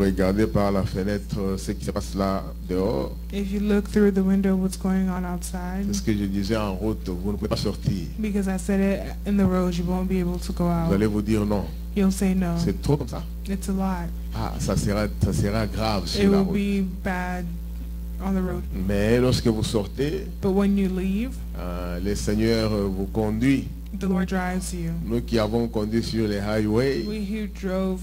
regardez par la fenêtre ce qui se passe là dehors, if you look through the window what's going on outside, c'est ce que je disais en route, vous ne pouvez pas sortir. because I said it in the road, you won't be able to go Vous out. allez vous dire non, You'll say no. c'est trop comme ça. It's a lot. Ah, ça sera grave It sur la will route. be bad on the road. Mais lorsque vous sortez, But when you leave, le Seigneur vous conduit. the Lord drives you. Nous qui avons conduit sur les highways, We who drove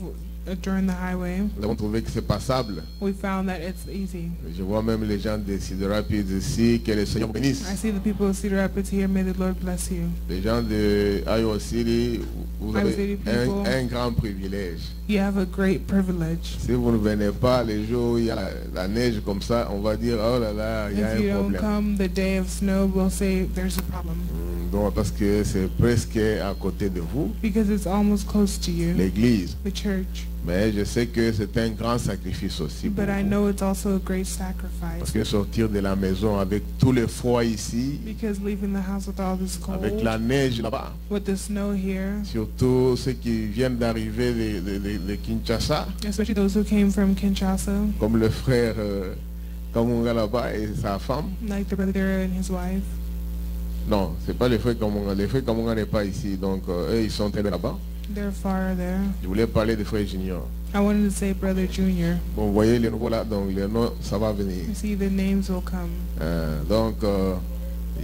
during the highway, nous avons trouvé que c'est passable. we found that it's easy. Je vois même les gens de Cedar Rapids ici, que le Seigneur bénisse. I see the people of Cedar Rapids here. May the Lord bless you. Les gens de Iowa City, vous Iowa avez City people. un grand privilège. You have a great privilege. Si vous ne venez pas les jours où il y a la neige comme ça, on va dire oh là là, il y a If you un don't problème. come the day of snow, we'll say there's a problem. Donc parce que c'est presque à côté de vous, Because it's almost close to you, l'église. the church. Mais je sais que c'est un grand sacrifice aussi pour But I vous. know it's also a great Parce sacrifice. que sortir de la maison avec tout le froid ici, Because leaving the house with all this avec cold, la neige là-bas, with the snow here, surtout ceux qui viennent d'arriver de Kinshasa, especially those who came from Kinshasa, comme le frère Kamunga là-bas et sa femme. like the brother there and his wife. Non, c'est pas les frères Kamunga. Les frères Kamunga n'est pas ici, donc eux ils sont très là-bas. They're far there. Je voulais parler des frères juniors. I wanted to say brother junior. Bon, vous voyez les nouveaux là, donc les noms, ça va venir. You see, the names will come. Donc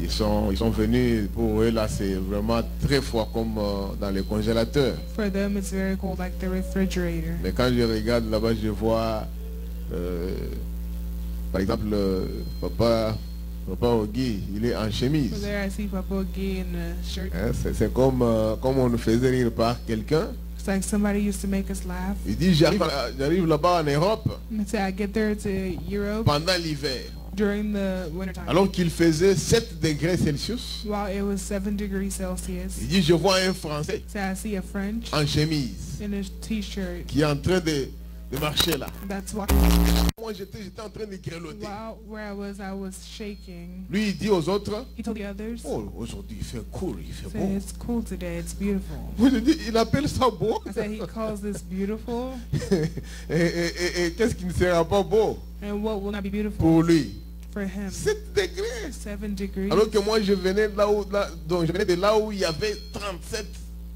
ils sont venus, pour eux là c'est vraiment très froid comme dans les congélateurs. For them, it's very cold, like the refrigerator. Mais quand je regarde là-bas, je vois par exemple Papa Ogi, il est en chemise. So there I see Papa Gay in a shirt. Hein, c'est comme on nous faisait rire par quelqu'un. It's like somebody used to make us laugh. Il dit j'arrive là-bas en Europe And say I get there to Europe pendant l'hiver. during the wintertime. Alors qu'il faisait 7 degrés Celsius. While it was 7 degrees Celsius. Il dit je vois un Français So I see a French en chemise in a t-shirt. qui est en train de marcher là. That's why Moi j'étais en train de grelotter. where I was shaking. Lui il dit aux autres, He told the others, oh aujourd'hui il fait cool, il fait say, beau. it's cool today, it's beautiful. Moi je dis, il appelle ça beau. I said he calls this beautiful. et qu'est-ce qui ne sera pas beau And what will not be beautiful pour lui? for him? 7 degrés. 7 degrees. Alors que moi je venais donc je venais de là où il y avait 37,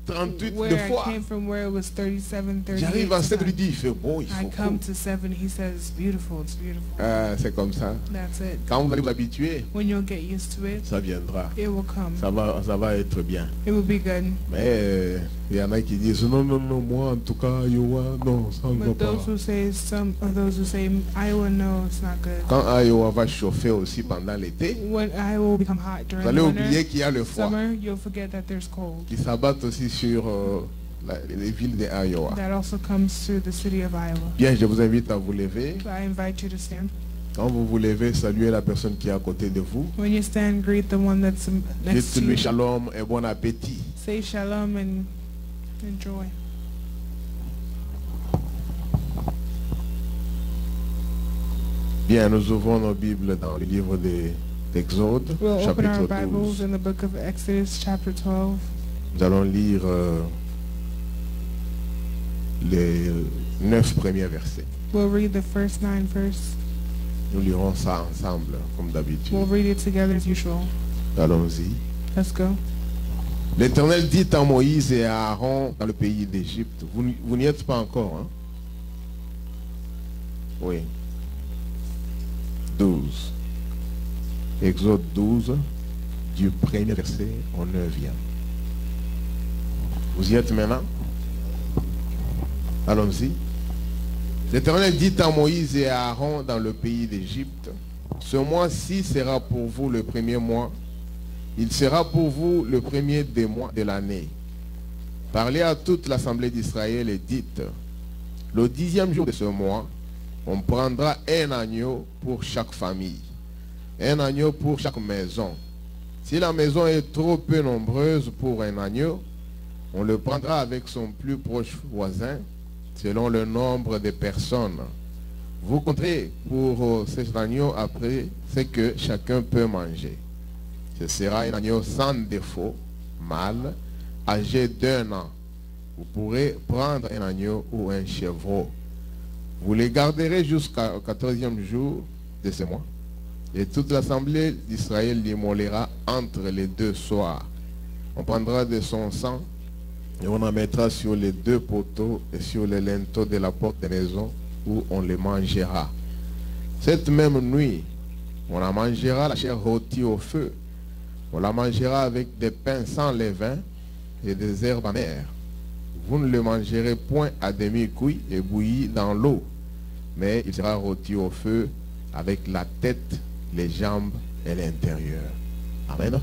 38 de Where I fois. came from, where it was 37, 38. J'arrive à 7, lui sometimes. dit il fait beau, il I fait come beau. to 7, he says it's beautiful, it's beautiful. C'est comme ça. That's it. Quand vous allez vous habituer, When you'll get used to it, ça viendra. it will come. Ça va être bien. It will be good. Mais il y en a qui disent non, moi en tout cas, Iowa, non, ça ne va But pas. those who say Iowa, no, it's not good. Quand Iowa va chauffer aussi pendant l'été, When Iowa will become hot vous during allez the oublier winter, qu'il y a le froid summer, you'll forget that there's cold. qui s'abattent aussi sur les villes de Iowa. That also comes through the city of Iowa. Bien, je vous invite à vous lever. So I invite you to stand. Quand vous vous levez, saluez la personne qui est à côté de vous. When you stand, greet the one that's next to Dites-lui you. shalom et bon appétit. Say shalom and enjoy. Bien, nous ouvrons nos Bibles dans le livre d'Exode, We'll open our chapitre Bibles 12. in the book of Exodus, chapter 12. Nous allons lire les 9 premiers versets. We'll read the first 9 verses. Nous lirons ça ensemble, comme d'habitude. We'll read it together as usual. Allons-y. Let's go. L'Éternel dit à Moïse et à Aaron dans le pays d'Égypte. Vous n'y êtes pas encore, hein? Oui. 12. Exode 12, du premier verset au 9e. Vous y êtes maintenant? Allons-y. L'Éternel dit à Moïse et à Aaron dans le pays d'Égypte, ce mois-ci sera pour vous le premier mois. Il sera pour vous le premier des mois de l'année. Parlez à toute l'assemblée d'Israël et dites, le 10e jour de ce mois, on prendra un agneau pour chaque famille, un agneau pour chaque maison. Si la maison est trop peu nombreuse pour un agneau, on le prendra avec son plus proche voisin, selon le nombre de personnes. Vous compterez pour cet agneau après ce que chacun peut manger. Ce sera un agneau sans défaut, mâle, âgé d'1 an. Vous pourrez prendre un agneau ou un chevreau. Vous les garderez jusqu'au 14e jour de ce mois. Et toute l'assemblée d'Israël l'immolera entre les deux soirs. On prendra de son sang et on en mettra sur les deux poteaux et sur les linteaux de la porte des maisons où on les mangera. Cette même nuit, on la mangera la chair rôtie au feu. On la mangera avec des pains sans levain et des herbes amères. Vous ne le mangerez point à demi cuit et bouilli dans l'eau, mais il sera rôti au feu avec la tête, les jambes et l'intérieur. Amen.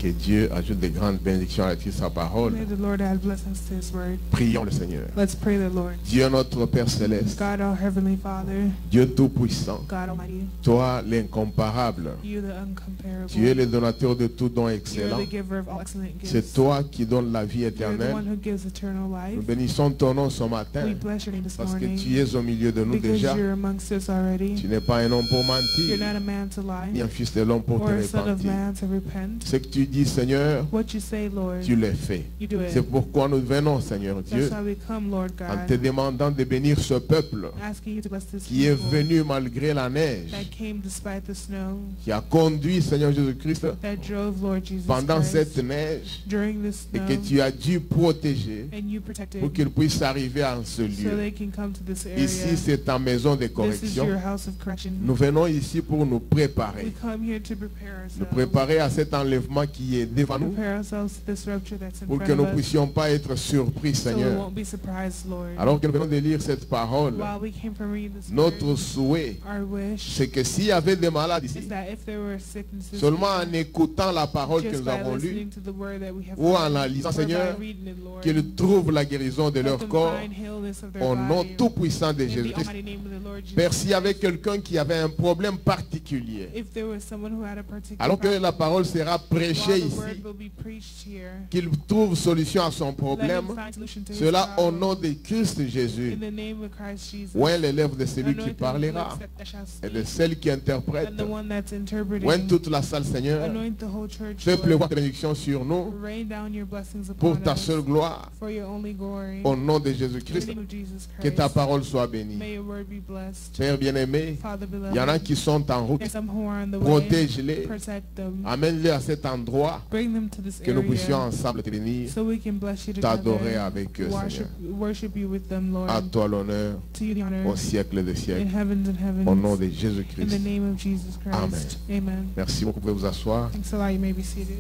Que Dieu ajoute de grandes bénédictions à sa parole. May the Lord add blessings to his word. Prions le Seigneur. Let's pray the Lord. Dieu notre Père Céleste, God, our Heavenly Father, Dieu Tout-Puissant, God Almighty, toi l'incomparable, you the incomparable. tu es le donateur de tout don You are excellent. the giver of all excellent C'est gifts. toi qui donnes la vie You're the one éternelle. who gives eternal Nous life. bénissons ton nom ce matin We bless your name this parce que morning tu es au milieu de nous because déjà. you're amongst us already. Tu n'es pas un homme pour You're mentir, not a man to lie ni un fils de l'homme pour te or a son of repentir. man to repent. Ce que tu dis, Seigneur, What you say, Lord, tu le fais. you do C'est it. pourquoi nous venons, Seigneur Dieu, That's why we come, Lord en te God, demandant de bénir ce peuple asking you to bless this qui est people venu malgré la neige, that came despite the snow, qui a conduit, Seigneur Jésus-Christ, that drove, Lord Jesus pendant Christ, cette neige during the snow, et que tu as dû protéger and you protected pour qu'ils puissent arriver en ce so lieu. they can come to this Ici, area. c'est ta maison de This is correction. your house of correction. Nous venons ici pour nous We préparer. come here to prepare Nous ourselves. préparer à cet enlèvement qui est devant nous Prepare ourselves to this rupture that's in pour que front nous of us, puissions pas être surpris, so we Seigneur. won't be surprised, Lord. Alors que nous venons de lire cette parole, While we came from reading this notre word, souhait, our wish c'est que s'il y avait des malades is ici, that if there were sicknesses seulement en here, écoutant la parole que just nous by avons lue, listening to the word that we have ou en read, la lisant, or by Seigneur, reading it, Lord, qu'ils trouvent la guérison de let leur them corps find healness of their au nom body. tout-puissant de In the Jésus-Christ. almighty name of the Lord Jesus Père, s'il y avait Christ. quelqu'un qui avait un problème particulier, If there was someone who had a particular alors que problem, la parole sera prêchée while the ici, word will be preached here, qu'il trouve solution à son let him problème, find solution to his cela au problem. nom de Christ Jésus. In the name of Christ Jesus. Ouin les lèvres de celui Anoint qui the parlera lips that shall et de speak, celle qui interprète. and the one that's interpreting. Ouin toute la salle, Seigneur. Anoint the whole church, Fais Lord. pleuvoir tes bénédictions sur nous Rain down your blessings pour upon ta us seule gloire. for your only glory. Au nom de In the Jésus-Christ, name of Jesus que ta Christ. parole soit bénie. May your word be blessed. Père bien-aimé, Father il y en a beloved, qui sont en route. there's some who are on the way. Protège-les. Protect them. Amène-les à cet endroit Bring them to this que nous puissions area ensemble te bénir, so we can bless you t'adorer together. avec eux, Seigneur. Worship you with them, Lord. À toi l'honneur To you the honor au siècle des in siècles. heavens and heavens. Au nom de In the Jésus-Christ. name of Jesus Christ. Amen. Merci beaucoup, vous pouvez vous asseoir. Thanks a lot. You may be seated.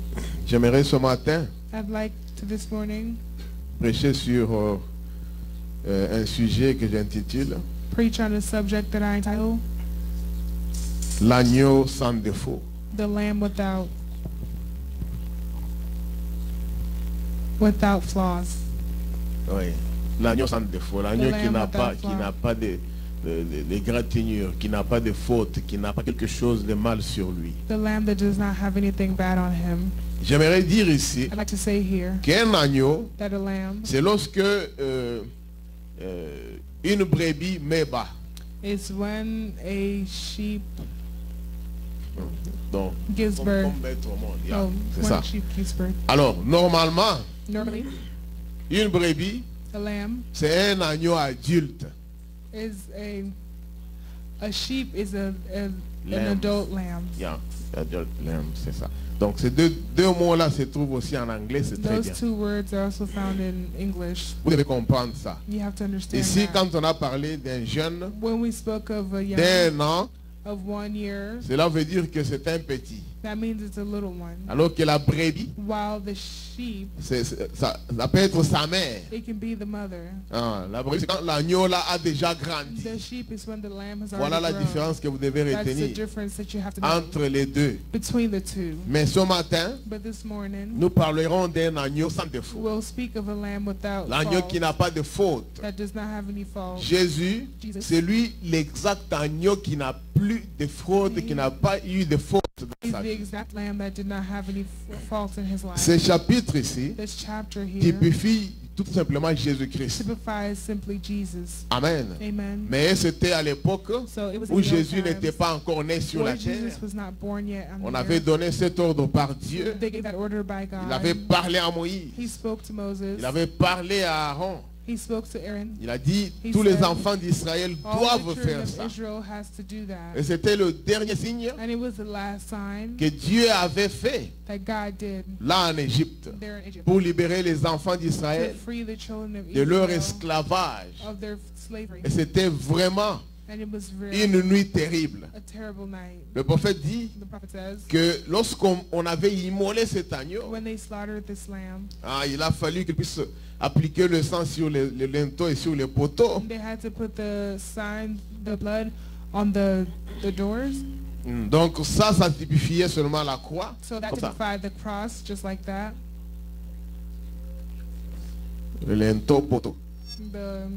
J'aimerais ce matin I'd like to this morning prêcher sur un sujet que j'intitule preach on a subject that I entitle L'agneau sans défaut. The Lamb Without Flaws. Oui. L'agneau sans défaut. L'agneau The qui lamb n'a pas, without qui flaw. n'a pas de gratinure, qui n'a pas de faute, qui n'a pas quelque chose de mal sur lui. The Lamb that does not have anything bad on him. J'aimerais dire ici I'd like to say here qu'un agneau, that a lamb c'est lorsque une brebis met bas. is when a sheep Donc, gives birth. comme bête au monde. Yeah, Oh, c'est when ça. a sheep gives birth. Alors, normalement, Normally, une brebis, a lamb c'est un agneau adulte. is a sheep is an Lamb. adult lamb. Yeah, adult lamb, c'est ça. Donc, ces deux mots-là se trouvent aussi en anglais, c'est très Those bien. two words are also found in English. Vous devez comprendre ça. You have to understand Ici, that. quand on a parlé d'un jeune When we spoke of a young d'un an, of 1 year, cela veut dire que c'est un petit. that means it's a little one. Alors que la brebis, While the sheep, ça peut être sa mère. it can be the mother. Ah, la brebis, c'est quand l'agneau là a déjà grandi. The sheep is when the lamb has Voilà la already grown. différence que vous devez That's the retenir difference that you have to know entre les deux. between the two. Mais ce matin, But this morning, nous parlerons d'un agneau sans défaut. we'll speak of a lamb without L'agneau fault, qui n'a pas de faute. that does not have any fault. Jésus, Jesus. c'est lui l'exact agneau qui n'a plus de fraude, qui n'a pas eu de faute dans He's sa the vie. exact lamb that did not have any fault in his life. Ce chapitre ici This chapter here typifie tout simplement Jésus-Christ. typifies simply Jesus. Amen. Amen. Mais c'était à l'époque So it was où in those Jésus times n'était pas encore né sur la where terre. Jesus was not born yet on On the avait earth. donné cet ordre par Dieu. They gave that order by Il avait God. parlé à He Moïse. spoke to Moses. Il avait parlé à Aaron. He spoke to Aaron. Il a dit, He tous les said, enfants d'Israël All doivent the faire children ça. of Israel has to do that. Et c'était le dernier signe And it was the last sign que Dieu avait fait that God did là en Égypte there in Egypt pour libérer les enfants to d'Israël free the children of de leur Israel esclavage. of their slavery. Et c'était vraiment And it was really une nuit terrible. a terrible night. Le prophète dit The prophet says, que lorsqu'on avait immolé cet agneau, when they slaughtered this lamb, il a fallu qu'il puisse appliquer le sang sur les linteaux et sur les poteaux. they had to put the sign, the blood, on the doors. Donc ça typifiait seulement la croix. So that Comme ça. typified the cross, just like that. Le linteau, poteau. The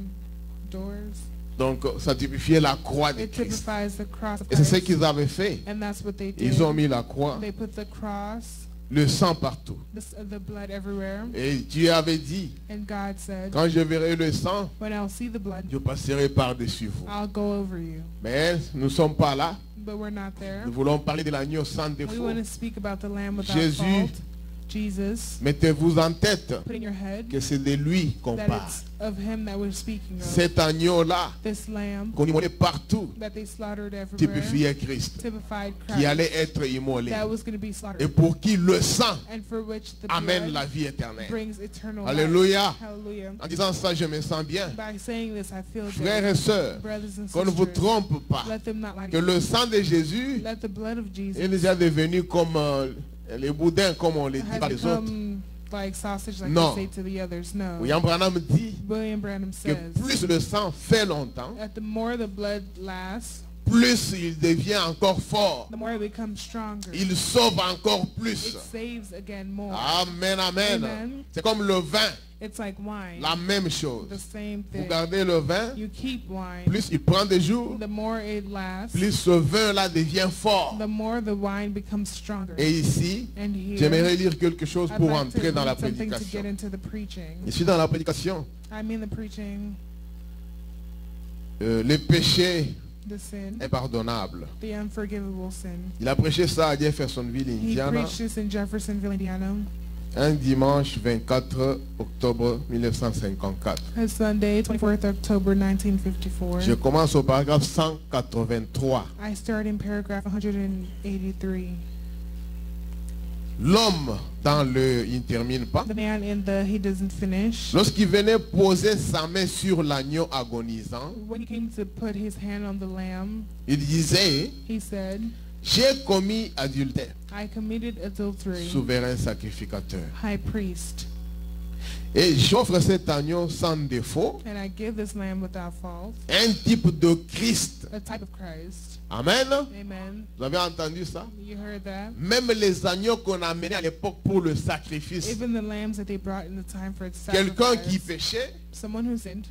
doors. Donc ça typifiait la croix de It Christ. typifies the cross of Et c'est ce Christ. qu'ils avaient fait. And that's what they did. Ils ont mis la croix, They put the cross, le sang partout. the blood everywhere. Et Dieu avait dit, And God said, quand je verrai le sang, when I'll see the blood, je passerai par-dessus vous. I'll go over you. Mais nous ne sommes pas là. But we're not there. Nous voulons parler de l'agneau sans We défaut. want to speak about the lamb without Jésus, fault. Jesus, mettez-vous en tête put in your head que c'est de lui qu'on that parle. it's of him that we're speaking of. Cet agneau-là, This lamb qu'on immolait partout, that they slaughtered everywhere typifiait Christ, typified qui Christ allait être immolé. that was going to be Et slaughtered pour qui le sang and for which the amène blood la vie éternelle. brings eternal Alléluia. life. Hallelujah. En disant ça, je me sens bien. By saying this, I feel Frères good. et sœurs, Brothers and qu'on ne vous sisters, trompe pas, let them not like que le sang de Jésus let the blood of Jesus est déjà devenu comme les boudins, comme on les dit has par les autres. become like sausage, like Non. they say to the others. No. William Branham dit William Branham que says plus le sang fait longtemps, that the more the blood lasts, plus il devient encore fort. the more it becomes stronger. Il sauve encore It plus. saves again more. Amen, amen. Amen. C'est comme le vin, It's like wine. la même chose. The same Vous thing. gardez le vin, You keep wine. plus il prend des jours, The more it lasts, plus ce vin-là devient fort. the more the wine becomes stronger. Et ici, And here, j'aimerais lire quelque chose I'd pour like to entrer dans la read something to get prédication. into the preaching. Je suis dans la prédication. I mean the preaching, Le péché the sin, est pardonnable. the unforgivable sin. Il a prêché ça à Jeffersonville, He Indiana, preached this in Jeffersonville, Indiana, un dimanche 24 octobre 1954. a Sunday, 24th October 1954. Je commence au paragraphe 183. I start in paragraph 183. L'homme, dans le, il ne termine pas. The man in the, he doesn't finish. Lorsqu'il venait poser sa main sur l'agneau agonisant, When he came to put his hand on the lamb, il disait, he said, j'ai commis adultère, I committed adultery, souverain sacrificateur. high priest, Et j'offre cet agneau sans défaut, and I give this lamb without fault, un type de Christ. a type of Christ. Amen. Amen. Vous avez entendu ça? You heard that? Même les agneaux qu'on amenait à l'époque pour le sacrifice, Even the lambs that they brought in the time for its quelqu'un qui sacrifice, péchait, someone who sinned,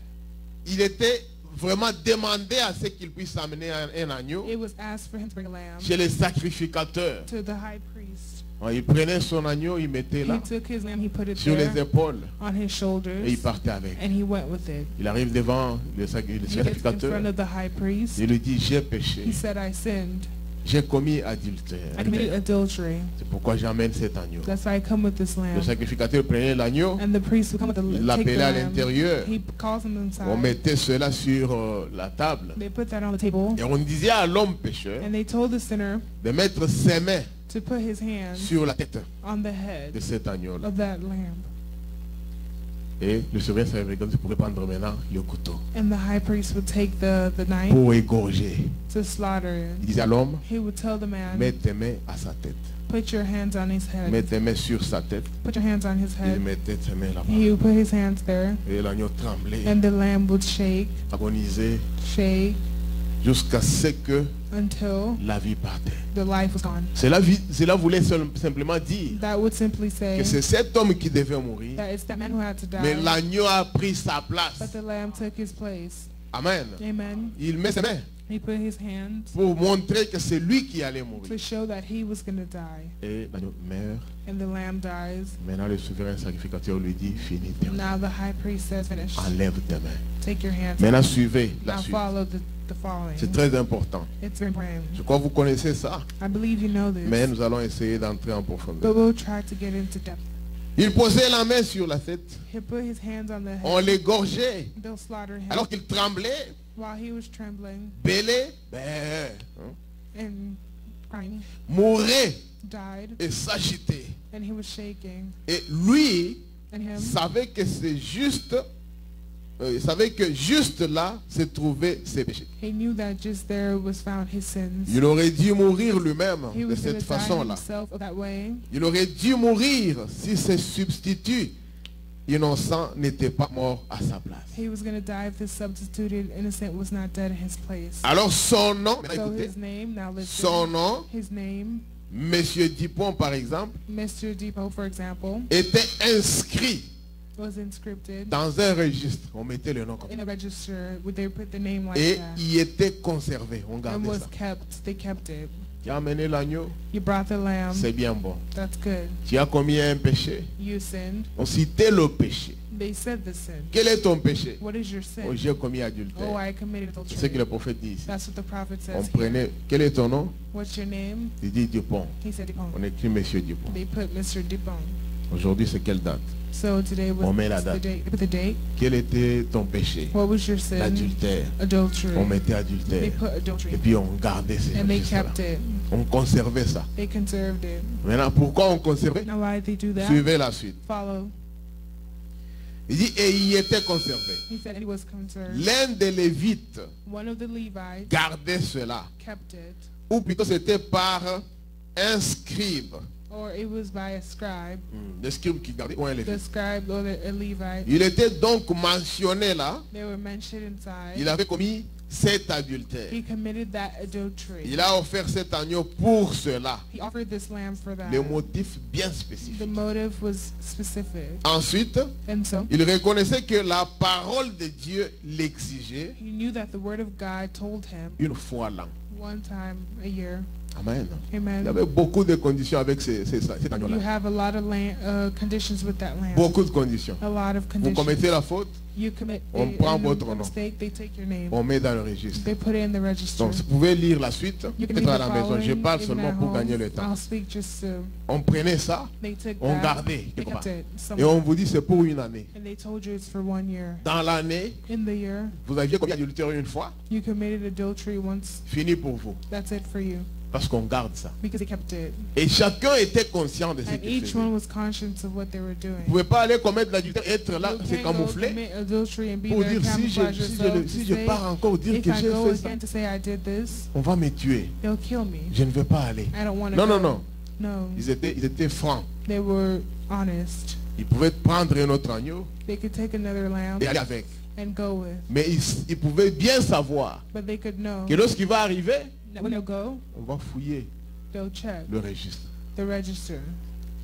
il était vraiment demandé à ce qu'il puisse amener un agneau it was asked for him to bring a lamb chez les sacrificateurs. to the high priest. Il prenait son agneau, il mettait He là, took his lamb, he put it sur les there épaules, on his et shoulders, il partait avec. and he went with it. Il arrive devant le He gets in sacrificateur, front of the high priest. il lui dit, j'ai péché, He said, I sinned. j'ai commis I adultère. committed adultery. C'est pourquoi j'amène cet agneau. That's why I come with this Le lamb. sacrificateur prenait l'agneau, And the priest would come with the il take the l'appelait à lamb. l'intérieur, He calls him on inside. mettait cela sur la table, They put that on the table. et on disait à l'homme pécheur And they told the sinner de mettre ses mains to put his hands sur la tête on the head de cet agneau-là. of that lamb. Et le souverain sacrificateur pourrait prendre maintenant le couteau And the high priest would take the knife pour égorger. to slaughter Il it. disait à l'homme, He would tell the mets man, tes mains à sa tête. put your hands on his Mets head. tes mains sur sa tête. Put your hands on his Il head. mettait ses mains là-bas. He would put his hands there. Et l'agneau tremblait, And the lamb would shake, agonisait, shake, jusqu'à ce que until la vie partait. the life was gone. Cela voulait simplement dire That would simply say que c'est cet homme qui devait mourir, that it's that man who had to mais die, l'agneau a pris sa place. but the lamb took his place. Amen. Amen. Il met ses mains He put his hands pour montrer que c'est lui qui allait to mourir. show that he was going to die. Et l'agneau meurt. And the lamb dies. Maintenant, le souverain sacrificateur lui dit, finis, terminé. Now the high priest says, finish. Enlève tes mains. Take your hands. Maintenant, suivez la Now suite. follow the following. C'est très important. It's very important. Je crois que vous connaissez ça, I believe you know this. mais nous allons essayer d'entrer en But profondeur. we'll try to get into depth. Il posait la main sur la tête. He put his hands on the On head. l'égorgeait. They'll slaughter him. Alors qu'il tremblait, While he was trembling bêlait, ben, and crying, mourait died, et s'agitait. and he was shaking. Et lui And him, savait que c'est juste, il savait que juste là se trouvaient ses péchés. he knew that just there was found his sins. Il aurait dû mourir lui-même He de was going cette to die façon-là. himself that way. Il aurait dû mourir si ses substituts innocents n'étaient pas morts à sa place. He was going to die if this substituted innocent was not dead in his place. Alors son nom, So écoutez, his name, now son listen, nom, his name, Monsieur Dupont par exemple, Mr. Depot, for example, était inscrit was inscripted dans un registre. On mettait le nom comme ça. in a register. Would they put the name like Et that? il était conservé. On And gardait was ça. kept. They kept it. Tu as amené l'agneau, You brought the lamb. c'est bien bon. That's good. Tu as commis un péché. You sinned. On citait le péché. They said the sin. Quel est ton péché? What is your Oh, sin? j'ai commis Oh, adultère. I committed C'est ce que adultery. le prophète dit ici. That's what the prophet On says prenait, here. quel est ton nom? What's your name? Il dit Dupont. He said Dupont. On écrit Monsieur Dupont. They put Mr. Dupont. Aujourd'hui, c'est quelle date? So today was On met la the date. date. They put the date. Quel était ton péché? What was your sin? L'adultère. Adultery. On mettait They adultère. put adultery. Et puis on gardait ces And they registres-là. kept it. On conservait ça. They conserved it. Maintenant, pourquoi on conservait? Now why did they do that? Suivez la suite. Follow. Il dit, et il était conservé. He said he was concerned. L'un des Lévites One of the Levites gardait cela. kept it. Ou plutôt c'était par un scribe. Or it was by a scribe. Le scribe qui gardait, ou un The Lévite. scribe or a Levite. Il était donc mentionné là. They were mentioned inside. Il avait commis cet adultère. He committed that adultery. Il a offert cet agneau pour cela. He offered this lamb for that. Le motif bien The spécifique. motive was specific. Ensuite, And so il reconnaissait que la parole de Dieu l'exigeait he knew that the word of God told him une fois l'an. one time a year. Amen. Il y Amen. avait beaucoup de conditions avec cet You agneau-là. have a lot of conditions with that lamb. Beaucoup de conditions. A lot of Vous conditions. commettez la faute, You commit On prend votre nom. mistake, they take your name. on met dans le registre. They put it in the register. Donc, vous pouvez lire la suite, You can peut-être read à the la maison. Je following, parle even seulement at pour home. gagner le temps. I'll speak just to, On prenait ça they took On that, gardait they quelque kept part. it et somewhere. on vous dit c'est pour une année. And they told you it's for 1 year. Dans l'année, In the year, vous aviez commis adultère une fois, you committed adultery once. fini pour vous. That's it for you. Parce qu'on garde ça. Because they kept it. Et chacun était conscient de ce And qu'il each faisait. one Vous was conscious of what they were doing. ne pouvez pas aller commettre l'adultère, être là, You c'est can't go camouflé, commit adultery and be pour there, dire si camouflage je yourself, to say, pars encore dire if que I j'ai go fait ça, again to say I did this, on va me tuer. they'll kill me. Je ne veux pas aller. I don't want to Non, go. non, non. No. Ils étaient francs. They were honest. Ils pouvaient prendre un autre agneau They could take another lamb et aller avec. and go with. Mais ils pouvaient bien savoir But they could know que lorsqu'il va arriver, that when they'll go, on va fouiller they'll check le registre. the register.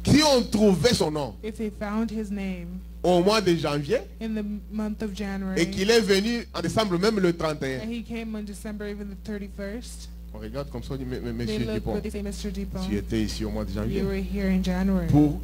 Si on trouvait son nom If they found his name au mois de janvier in the month of January, et qu'il est venu en décembre, même le 31, and he came on December, even the 31st, on regarde comme ça, on dit, they Monsieur look, Dupont, but they say, Mr. Dupont, tu étais ici au mois de you janvier were here in January pour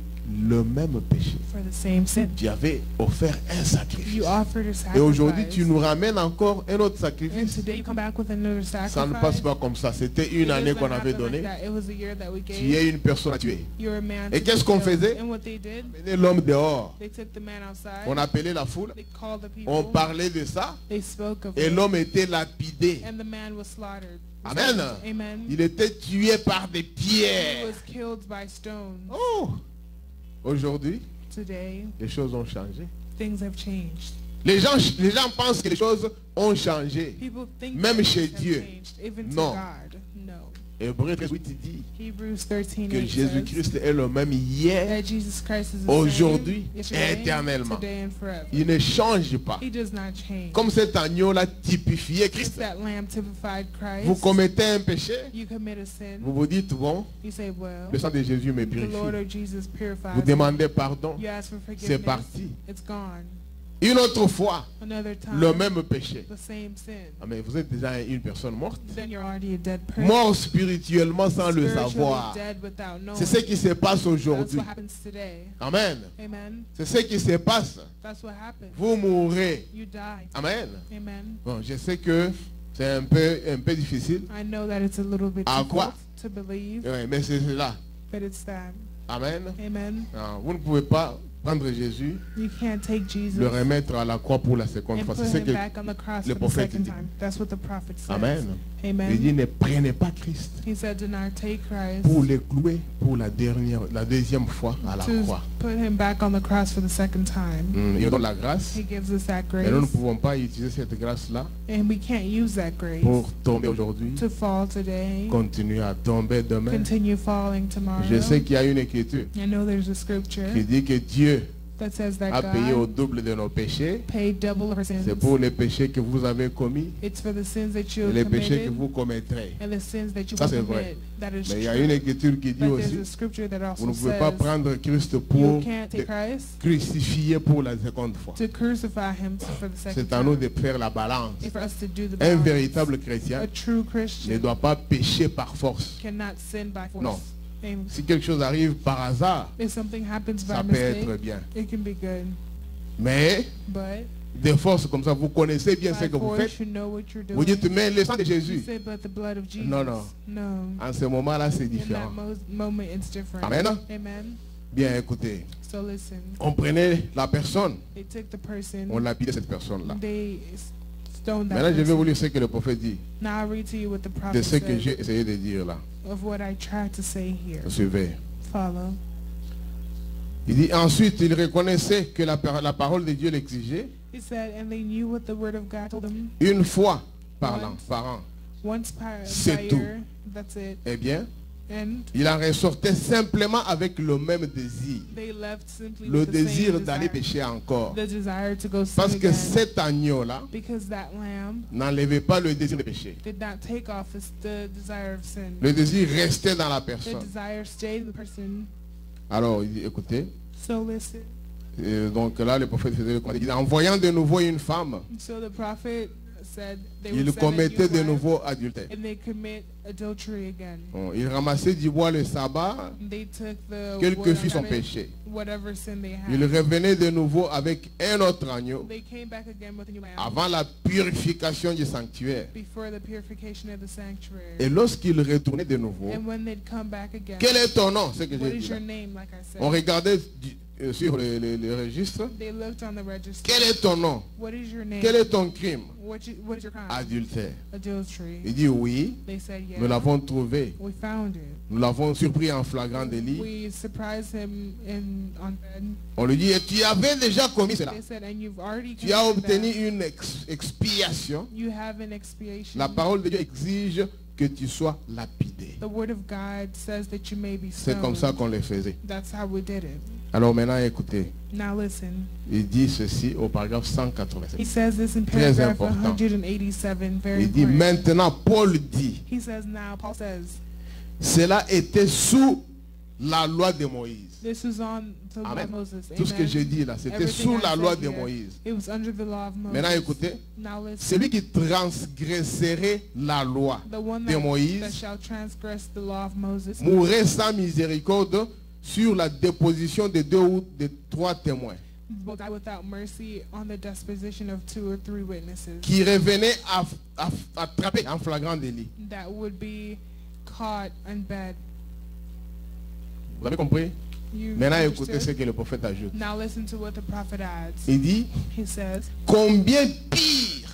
le même péché. for the same sin. Tu avais offert un sacrifice. You offered a Et aujourd'hui, tu sacrifice. nous ramènes encore un autre And sacrifice. today you come back with another Ça ne passe sacrifice. pas comme ça. C'était It une année doesn't qu'on avait happen like donnée. that. It was a year that we Tu gave. es une personne à tuer. You're a man Et to qu'est-ce be qu'on killed. faisait? And what they did, Menez l'homme dehors. they took the man outside. On appelait la foule. They called the people. On parlait de ça. They spoke of Et it. l'homme était lapidé. And the man was slaughtered. Amen. Amen. Il était tué par des He pierres. was killed by stones. Oh! Aujourd'hui, Today, les choses ont changé. things have changed. Les gens pensent que les choses ont changé. People think Même that chez things have Dieu. changed, even to Non. God. No. Hébreux 13:8 dit Hebrews 13:8 que says Jésus-Christ est le même hier, that Jesus Christ is the aujourd'hui, same yesterday, éternellement. today and forever. il ne change pas. He does not change. Comme cet agneau-là typifiait If Christ. that lamb typified Christ, Vous commettez un péché, you commit a sin, vous vous dites, bon, you say, well, le sang de Jésus me the Lord purifie. of Jesus purifies Vous me. demandez pardon, You ask for c'est forgiveness, parti. it's gone. Une autre fois, Another time, le même péché. the same sin. Ah, mais vous êtes déjà une personne morte. Then you're already a dead person. Mort spirituellement sans le Spiritually savoir. dead without knowing. C'est ce qui se passe That's aujourd'hui. what happens today. Amen. Amen. C'est ce qui se passe. That's what happens. Vous mourrez. You die. Amen. Amen. Bon, je sais que c'est un peu difficile. I know that it's a little bit À difficult quoi? to believe, Ouais, mais c'est là. but it's that. Amen. Amen. Ah, vous ne pouvez pas prendre Jésus, You can't take Jesus le remettre à la croix pour la seconde and fois. put C'est ce him que back on the cross le for the prophète second dit. time. That's what the prophet says. Amen. Il Amen. dit ne prenez pas Christ He said, do not take Christ pour le clouer pour la deuxième fois à la to croix. put him back on the cross for the second time. Il donne la grâce. He gives us that Mais nous ne grace, pouvons pas utiliser cette grâce-là and we can't use that grace pour tomber aujourd'hui, to fall today, continuer à tomber demain. continue falling tomorrow. Je sais qu'il y a une écriture I know there's a scripture qui dit que Dieu that says that a payé au God double de nos péchés. paid double for sins. C'est pour les péchés que vous avez commis It's for the sins that et you les péchés que committed vous commettrez. and the sins that you Ça, will c'est vrai. commit. That is Mais il y a true. une écriture qui dit But there's aussi, a scripture that vous also ne pouvez pas says prendre Christ you pour can't take le Christ crucifier pour la seconde fois. to crucify him for the second C'est à nous time. de faire la balance. It's for us to do the Un balance. véritable A chrétien true ne Christian doit pas pécher par force. cannot sin by force. Non. Amen. Si quelque chose arrive par hasard, If something happens by ça peut être mistake, bien. it can be good. Mais But de force comme ça, vous connaissez bien ce by que vous faites. force, you know what you're Vous doing. dites, mais le sang de You Jésus. say, but the blood of Jesus. Non, non. No. En ce moment-là, c'est In différent. that moment, it's different. Amen. Amen. Bien, écoutez. So listen. On prenait la personne, They took the person. on lapidait cette personne-là. They stoned that Maintenant, je vais person. vous lire ce que le prophète dit, Now I read to you what the de prophet ce que said j'ai essayé de dire là. of what I tried to say here. Suivez. Follow. Il dit, ensuite, il reconnaissait que la parole de Dieu l'exigeait He said, and they knew what the word of God told them. une fois par an. Once per C'est tout. year. That's it. Eh bien, And il en ressortait simplement avec le même désir. they left simply Le with the same désir d'aller desire. pécher encore. The desire to go sin Parce que again. cet agneau-là Because that lamb n'enlevait pas le désir de pécher. did not take off the desire of sin. Le désir restait dans la The personne. desire stayed in the person. Alors, il dit, écoutez, So listen. donc là, le prophète faisait le constat. Il dit, en voyant de nouveau une femme, So the prophet said they il would send a commettait new de wife, nouveau adultère. and they commit adultery again. Bon, il ramassait du bois le sabbat, They took the quel que wood fût on son it, péché. whatever sin they had. Il revenait de nouveau avec un autre agneau They came back again with a new lamb avant la purification du sanctuaire. before the purification of the sanctuary. Et lorsqu'il retournait de nouveau, And when they'd come back again, quel est ton nom? C'est ce que what j'ai is dit your là. name, like I said? On regardait sur le registre. They looked on the register. Quel est ton nom? What is your name? Quel est ton crime? What is your crime? Adultère. Adultery. Il dit oui, They said, yeah. nous l'avons trouvé. We found it. Nous l'avons surpris en flagrant délit. We surprised him on bed. On lui dit, et tu avais déjà commis cela. They said, and you've already Tu as committed obtenu that. une expiation. You have an expiation. La parole de Dieu exige que tu sois lapidé. The word of God says that you may be C'est comme stoned. ça qu'on le faisait. That's how we did it. Alors maintenant, écoutez. Now listen. Il dit ceci au paragraphe He 187. says this in Très paragraph important. 187. Very Il dit, important. maintenant, Paul dit, He says now, Paul says, cela était sous la loi de Moïse. this was on the law Amen. of Moses. Tout ce que Amen. j'ai dit là, c'était Everything sous I la said loi de here, Moïse. It was under the law of Moses. Maintenant, écoutez, Now listen. celui qui transgresserait la loi The one de that Moïse shall transgress the law of Moses mourrait sans miséricorde sur la déposition de 2 ou de 3 témoins will die without mercy on the disposition of 2 or 3 witnesses qui revenaient attrapés en flagrant délit. that would be caught in bed. Vous avez compris? You Maintenant, écoutez ce understood? que le prophète ajoute. Now listen to what the prophet adds. Il dit, He says, combien pire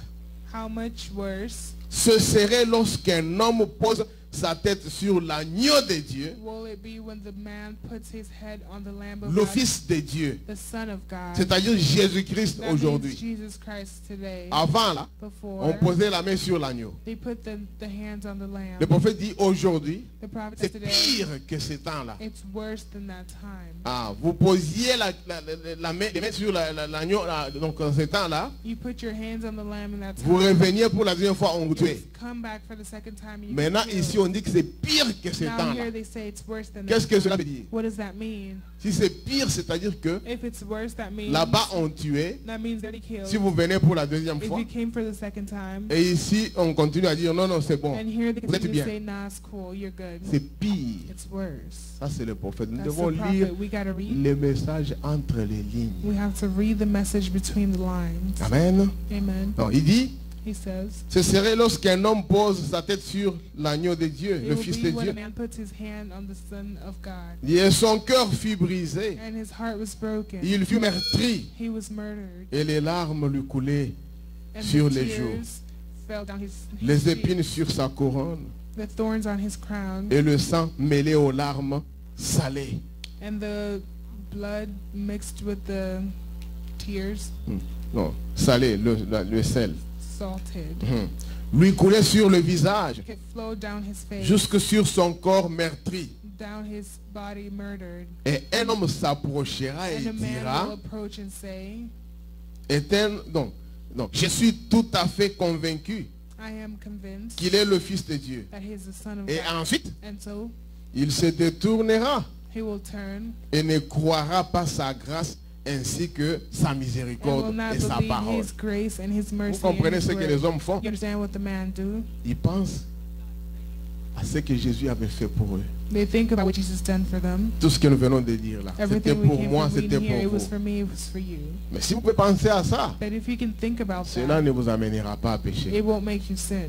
how much worse ce serait lorsqu'un homme pose sa tête sur l'agneau de Dieu, will it be when the man puts his head on the Lamb of le God, Fils de Dieu, the Son of God, c'est-à-dire Jésus-Christ that means aujourd'hui. Jesus Christ today. Avant là, Before on posait la main sur l'agneau. they put the hands on the Lamb. Le prophète dit aujourd'hui, The prophet c'est said today, pire que ce temps-là. it's worse than that time. Ah, vous posiez la main, les mains sur l'agneau, donc en ce temps-là, You put your hands on the Lamb in that time. vous reveniez pour la deuxième fois, on vous tuait. Come back for the second time. You Maintenant, get ici, killed. on dit que c'est pire que ce Now temps-là. here they say it's worse than Qu'est-ce that que cela time. veut dire? What does that mean? Si c'est pire, c'est-à-dire que If it's worse, that means là-bas, on tuait. that means that he killed. Si vous venez pour la deuxième If fois, you came for the second time, et ici, on continue à dire non, non, c'est bon. and here they Vous êtes continue bien. to say, nah, it's cool, you're good. C'est pire. It's worse. Ça, c'est le prophète. Nous That's devons the lire prophet. We gotta read. les messages entre les lignes. We have to read the message between the lines. Amen. Amen. Non, il dit, he says, Ce serait lorsqu'un homme pose sa tête sur l'agneau de Dieu, it le will Fils be de when Dieu. a man puts his hand on the Son of God. Et son cœur fut brisé. And his heart was broken. Il fut meurtri. He was murdered. Et les larmes lui coulaient And sur the les joues. tears fell down his Les cheeks, épines sur sa couronne. the thorns on his crown, Et le sang mêlé aux larmes salées. and the blood mixed with the tears, Non, salé, le sel. salted. Lui coulait sur le visage, It flowed down his face, jusque sur son corps meurtri. down his body murdered. Et un homme s'approchera et And a man will dira, approach and say, je suis tout à fait convaincu I am convinced qu'il est le Fils de Dieu. that he is the Son of Et God. ensuite, And so il se détournera he will turn et ne croira pas sa grâce ainsi que sa and will miséricorde not et sa believe parole. his grace and his Vous mercy. And comprenez his ce que word. les hommes font? You understand what the man do? Ils pensent à ce que Jésus avait fait pour eux. They think about what Jesus done for them. Tout ce que nous venons de dire là, c'était Everything we pour came moi, from c'était reading here, it pour was vous. for me, it was for you. Mais si vous pouvez penser à ça, But if you can think about cela that, ne vous amènera pas à pécher. it won't make you sin,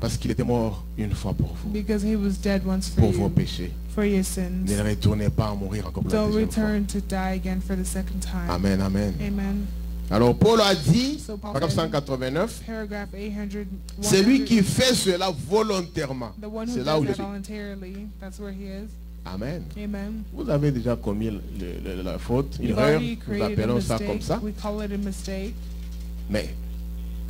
Parce qu'il était mort une fois pour vous, because he was dead once for pour vos you, péchés. for your sins. Ne retournez pas à mourir encore pour la Don't deuxième fois. return to die again for the second time. Amen, amen. Amen. Alors Paul a dit, So Paul paragraphe said, 189, paragraph 800, celui 100, qui fait cela volontairement. the one who C'est là où does je that suis. voluntarily, that's where he is. Amen. Amen. Vous avez déjà commis la faute, une You've erreur, already nous created a appelons ça comme mistake. ça. We call it a mistake. Mais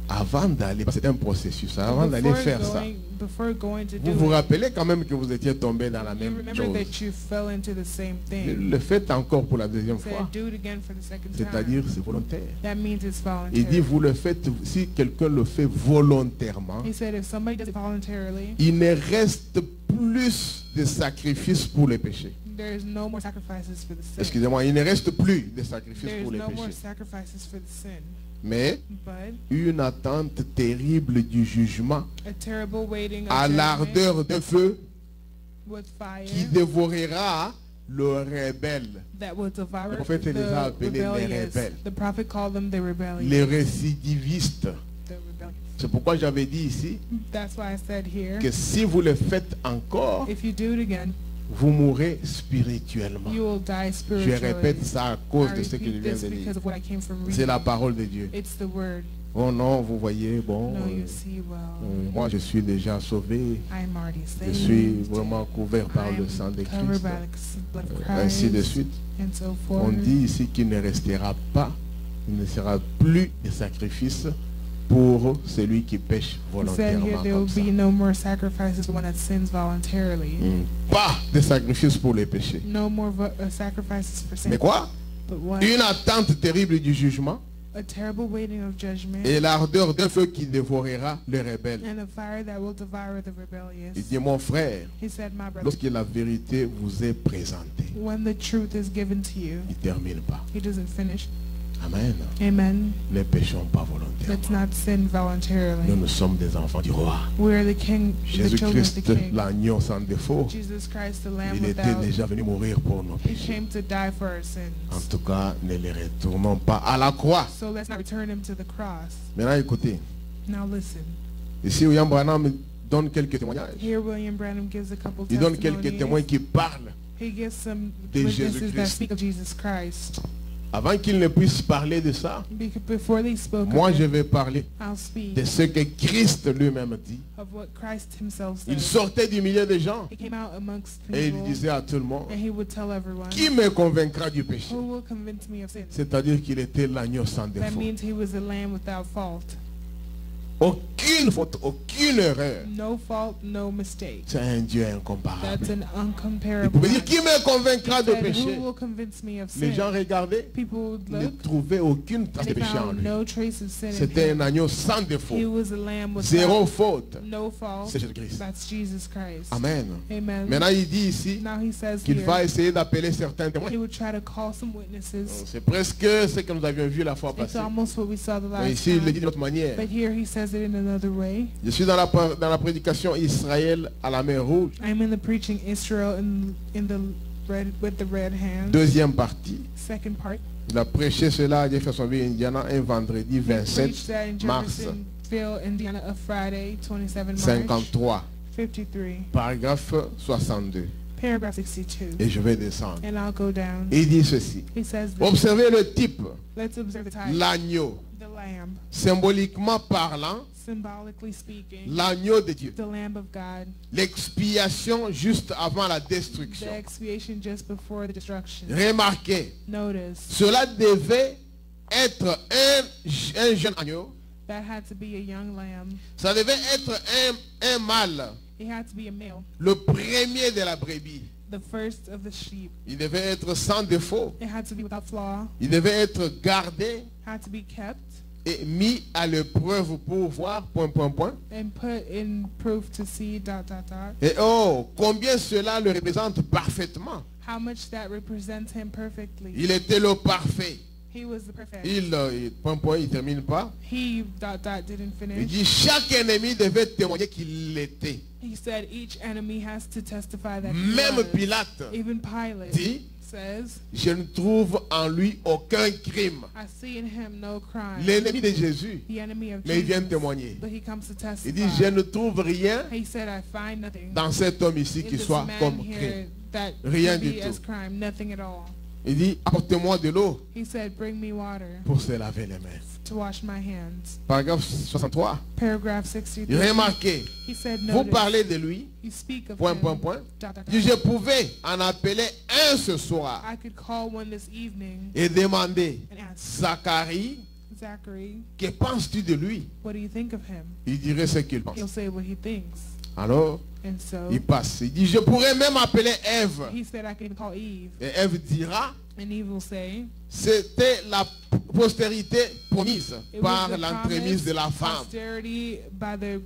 avant d'aller, c'est un processus, avant d'aller faire ça, Before going to vous do vous it, rappelez quand même que vous étiez tombé dans la you même remember chose. that you fell into the same thing. Le faites encore pour la deuxième Say, fois. do it again for the second C'est-à-dire, time. c'est volontaire. That means it's Il dit, voluntary. vous le faites, si quelqu'un le fait volontairement, He said if somebody does it voluntarily, il ne reste plus de sacrifices pour les péchés. there is no more sacrifices for the sin. Excusez-moi, il ne reste plus de sacrifices There is pour les no more péchés. sacrifices for the sin. Mais But une attente terrible du jugement a terrible waiting of à judgment l'ardeur de feu with fire qui dévorera le rebelle. that will devour Le prophète les a the appelés les rebellious. rebelles. The prophet called them the rebellious. Les récidivistes. The rebellious. C'est pourquoi j'avais dit ici That's why I said here, que si vous le faites encore, if you do it again, vous mourrez spirituellement. you will die Je spiritually. répète ça à cause I de ce que je repeat viens this de dire. because of what I came from C'est reading. la parole de Dieu. It's the word. Oh non, vous voyez, bon, No, you see well. moi je suis déjà sauvé. I'm already Je saved. suis vraiment couvert par le I'm sang de covered Christ. by the blood of Ainsi de Christ, suite. and so On forth. dit ici qu'il ne restera pas, il ne sera plus de sacrifice pour celui qui pêche He said here volontairement there comme will ça. be no more sacrifices for one that sins voluntarily. Pas de sacrifice pour les péchés. No more sacrifices for sin. Mais quoi? But what? Une attente terrible du jugement A terrible waiting of judgment et l'ardeur d'un feu qui dévorera les rebelles. and a fire that will devour the rebellious. Il dit, mon frère, He said, my brother, lorsque la vérité vous est présentée, when the truth is given to you, il ne termine pas. he doesn't finish. Amen. Amen. Ne péchons pas Let's volontairement. not sin voluntarily. Nous sommes des enfants du roi. We are the king, the children of the Jésus-Christ, king. l'agneau sans défaut, Jesus Christ, the Lamb il était without. déjà venu mourir pour nos He péchés. came to die for our En sins. tout cas, ne les retournons pas à la croix. So let's not return him to the cross. Maintenant, écoutez. Now listen. Ici, William Branham donne quelques témoignages. Here William Branham gives a couple Il donne quelques témoins testimonies. qui parlent. He gives some de witnesses that Jésus-Christ. speak of Jesus Christ. Avant qu'il ne puisse parler de ça, Before they spoke moi of je it, vais parler I'll speak de ce que Christ lui-même dit. of what Christ himself Il said. sortait du milieu des gens He came out amongst et il people disait à tout le monde, and he would tell everyone, qui me convaincra du péché? who will convince me of sin? C'est-à-dire qu'il était l'agneau sans That défaut. means he was a lamb without fault. Aucune faute, aucune erreur. No fault, no mistake. C'est un Dieu incomparable. That's an Il uncomparable pouvait dire, God. qui me convaincra He de said, péché? who will convince me of Les sin? gens regardaient, People would ne look trouvaient aucune trace de and they péché en found lui. no trace of sin in C'était him. un agneau sans défaut. He was a lamb Zéro without faute. no fault. C'est Jésus-Christ. That's Jesus Christ. Amen. Amen. Maintenant, il dit ici Now he says qu'il here, va essayer d'appeler certains témoins. he would try to call some witnesses. C'est presque ce que nous avions vu la fois It's passée. almost what we saw the Mais last ici, il le dit time. d'une autre manière. But here he says it in another way. Je suis dans la prédication Israël à la mer Rouge, I'm in the preaching Israel in the red with the red hand. deuxième partie. Second part. Il a prêché cela à Jeffersonville, Indiana, un vendredi He 27 preached that in mars Jefferson, Clarksville, Indiana, of Friday, 27 March 53, 53, paragraphe 62. paragraph 62. Et je vais descendre. And I'll go down. Il dit ceci. He says this. Observez le type, Let's observe the type. l'agneau. The lamb, Symboliquement parlant, symbolically speaking, l'agneau de Dieu. the lamb of God, L'expiation juste avant la the destruction. expiation just before the destruction. Remarquez, Notice, cela devait être un jeune agneau. that had to be a young lamb. Ça devait être un mâle, It had to be a male, le premier de la brebis. the first of the sheep. Il devait être sans défaut. It had to be without flaw, Il devait être gardé had to be kept, et mis à l'épreuve pour voir, point, point, point. and put in proof to see, ... Et oh, combien cela le représente parfaitement. How much that represents him perfectly. Il était le parfait. He was the perfect. Point, point, il termine pas. He ... didn't Il finish. dit, chaque ennemi devait témoigner qu'il l'était. He said each enemy has to testify that he Même was. Pilate Even Pilate dit, says, je ne trouve en lui aucun crime. I see in him no crime. L'ennemi de Jésus, The enemy of mais il vient Jesus. témoigner. But he comes to testify. Il dit, je ne trouve rien He said, I find nothing dans cet homme ici in qui this soit man comme here crime. that Rien could du be tout. as crime. Nothing at all. Il dit, apportez-moi de l'eau He said, bring me water pour se laver les mains. to wash my hands. Paragraphe 63. Paragraph 63. Remarquez, He said, vous notice, parlez de lui, you speak of point, him, point, point. ... ... Je pouvais en appeler un ce soir I could call one this evening et demander, and ask, Zacharie, Zachary, que penses-tu de lui? what do you think of him? Il dirait ce qu'il pense. He'll say what he thinks. Alors, And so il passe. Il dit, je pourrais même appeler Ève. he said, I can even call Eve. Et Ève dira, And Eve will say, c'était la postérité promise it par was the l'entremise promised de la femme. posterity by the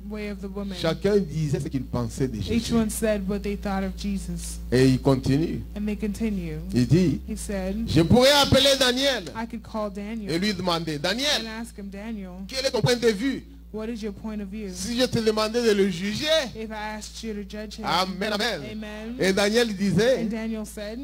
way of the woman. Chacun disait ce qu'il pensait de Each Jésus. one said what they thought of Jesus. Et il continue. And they continue. Il dit, He said, je pourrais appeler Daniel I could call et Daniel lui demander, and Daniel, ask him, Daniel, quel est ton point de vue? what is your point of view? Si je te demandais de le juger, If I asked you to judge him, Amen, amen. amen. Et Daniel disait, And Daniel said,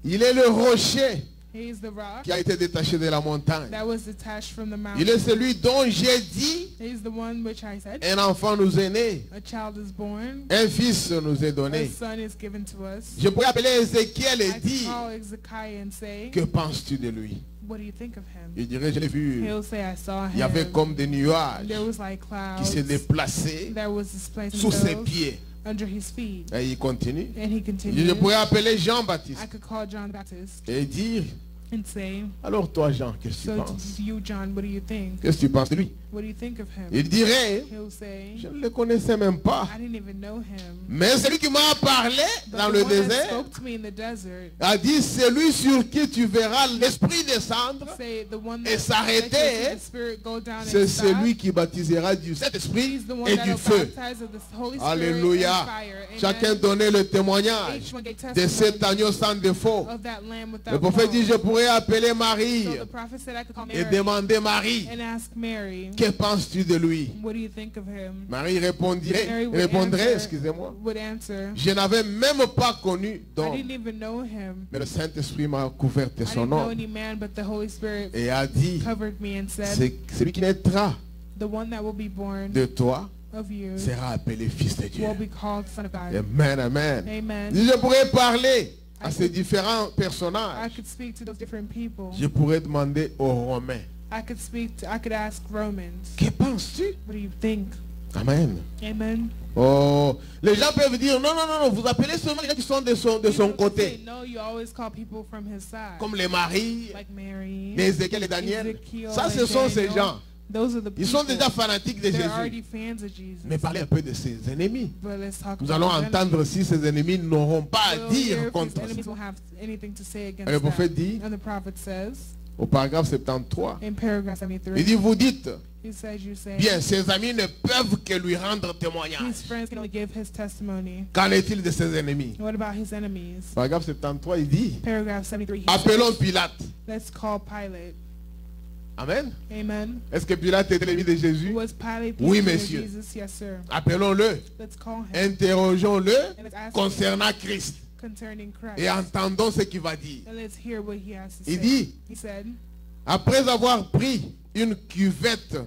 il est le rocher he is the rock qui a été détaché de la montagne. that was detached from the Il est mountain. celui dont j'ai dit, He's the one which I said, un enfant nous est né, a child is born, un fils nous est a donné. son is given to us. Je pourrais appeler Ézéchiel I et could dire, call Ezekiah and say, que penses-tu de lui? what do you think of him? Il dirait, je l'ai vu. He'll say, I saw Il y avait him. comme des nuages There was like qui se clouds. déplaçaient There was this place sous ses themselves pieds. under his feet. Et il continue. And he Je continued, pourrais appeler I Jean-Baptiste could call John Baptist et dire, and say, alors toi Jean, qu'est-ce que tu so penses? you, John, what do you think? Qu'est-ce que tu penses de lui? What do you think of him? Il dirait, He'll say, je ne le connaissais même pas. I didn't even know him. Mais celui qui m'a parlé But dans the le one that désert spoke to me in the desert, a dit, c'est lui sur qui tu verras l'esprit descendre. say the one Et that s'arrêter, that you see the spirit go down C'est and stop. celui qui baptisera du Saint-Esprit He's the one et that du will feu. baptize of the Holy Spirit Alléluia. and fire. Amen. Chacun donnait le témoignage Each one gave de cet testimony agneau sans défaut. of that lamb without Le prophète dit, je fault. pourrais appeler Marie So the prophet said, I could call et Mary demander Marie, and ask Mary, que penses-tu de lui? what do you think of him? Marie Mary répondrait, excusez-moi, would answer, je n'avais même pas connu I d'homme, didn't even know him. mais le Saint-Esprit m'a couvert de I son didn't know nom any man, but the Holy Spirit et a dit, covered me and said, c'est celui qui naîtra the one that will be born de toi of you sera appelé fils de Dieu. will be called Son of God. Amen, amen. Amen. Je pourrais parler à ces différents I personnages. could speak to those different people. Je pourrais demander aux Romains, I could ask Romans, que penses-tu? what do you think? Amen. Amen. Oh, les gens peuvent dire, non, non, non, non, vous appelez seulement les gens qui sont de son People say, côté. no, you always call people from his side. Comme les maris, Like Mary, les Ézéchiel et Daniel. Ezekiel, Ça, ce and sont ces Daniel. gens. Those are the Ils sont people. déjà fanatiques de They're Jésus. already fans of Jesus. Mais parlez un peu de ses ennemis. But let's talk Nous about allons his entendre enemies. si ses ennemis n'auront pas à We'll hear dire if his contre enemies ça. won't have anything to say against Et le prophète that. dit, And the prophet says, au paragraphe 73, in paragraph il 73, dit, vous dites, he says, you say, bien, ses amis ne peuvent que lui rendre his témoignage. friends can only give his testimony. Qu'en est-il de ses ennemis? What about his enemies? Paragraphe 73, il dit, Paragraph 73, he appelons says, Pilate. let's call Pilate. Amen. Amen. Est-ce que Pilate était l'ennemi de Jésus? Was Pilate the Oui, enemy of monsieur. Jesus? Yes, sir. Appelons-le. Let's call him Interrogeons-le and let's ask him concernant Christ. concerning Christ. Et entendons ce qu'il va dire. And let's hear what he has to Il say. dit, He said, après avoir pris une cuvette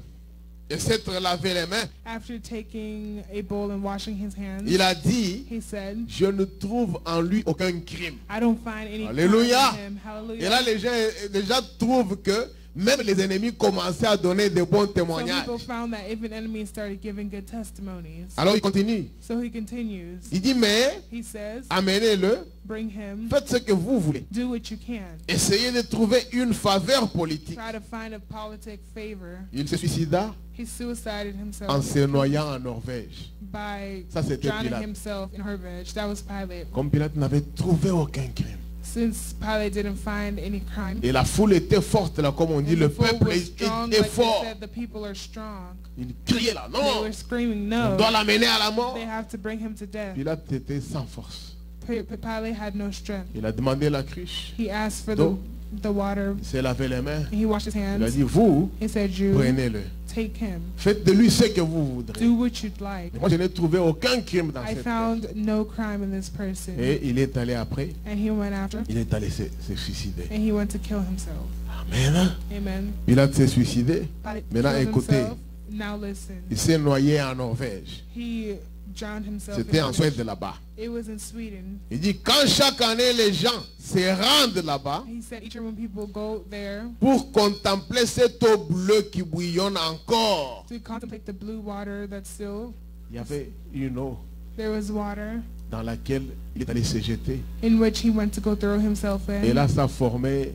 et s'être lavé les mains, after taking a bowl and washing his hands, il a dit, he said, je ne trouve en lui aucun crime. I don't find any crime Alléluia. in him. Et là, Hallelujah. les gens trouvent que même les ennemis commençaient à donner de bons Some témoignages. people found that even enemies started giving good testimonies. Alors il continue. So he continues. Il dit, mais He says, amenez-le, bring him, faites ce que vous voulez. do what you can. Essayez de trouver une faveur politique. Try to find a politic favor. Il se suicida He suicided en himself se noyant en Norvège. by Ça, c'était drowning Pilate. himself in Hermitage. That was Pilate. Comme Pilate n'avait trouvé aucun crime. Since Pilate didn't find any crime, Et la foule était forte là, comme on dit, and le the fool peuple was est strong, est like they fort. said, the people are strong. Il criait là, They non, were screaming, on no, doit l'amener à la mort. they have to bring him to death. Pilate était sans force. Pilate had no strength. Il a demandé la cruche. He asked for Donc, the water. Il s'est lavé les mains. He washed his Il a hands. dit, vous, He said, you prenez-le. take him. Faites de lui ce que vous voudrez. Do what you'd like. Moi, je n'ai trouvé aucun crime dans I cette found personne. no crime in this person. Et il est allé après. And he went after. Il est allé se suicider. And he went to kill himself. Amen. Amen. Pilate s'est suicidé. Pilate Maintenant, killed écoutez. himself. Now listen. Il s'est noyé en Norvège. He drowned himself. C'était en in Suède là-bas. It was in Sweden. Il dit, quand chaque année les gens se rendent là-bas He said each year when people go there pour contempler cette eau bleue qui bouillonne encore, to contemplate the blue water that's still, il y avait une eau there was water dans laquelle il est allé se jeter. in which he went to go throw himself in. Et là, ça formait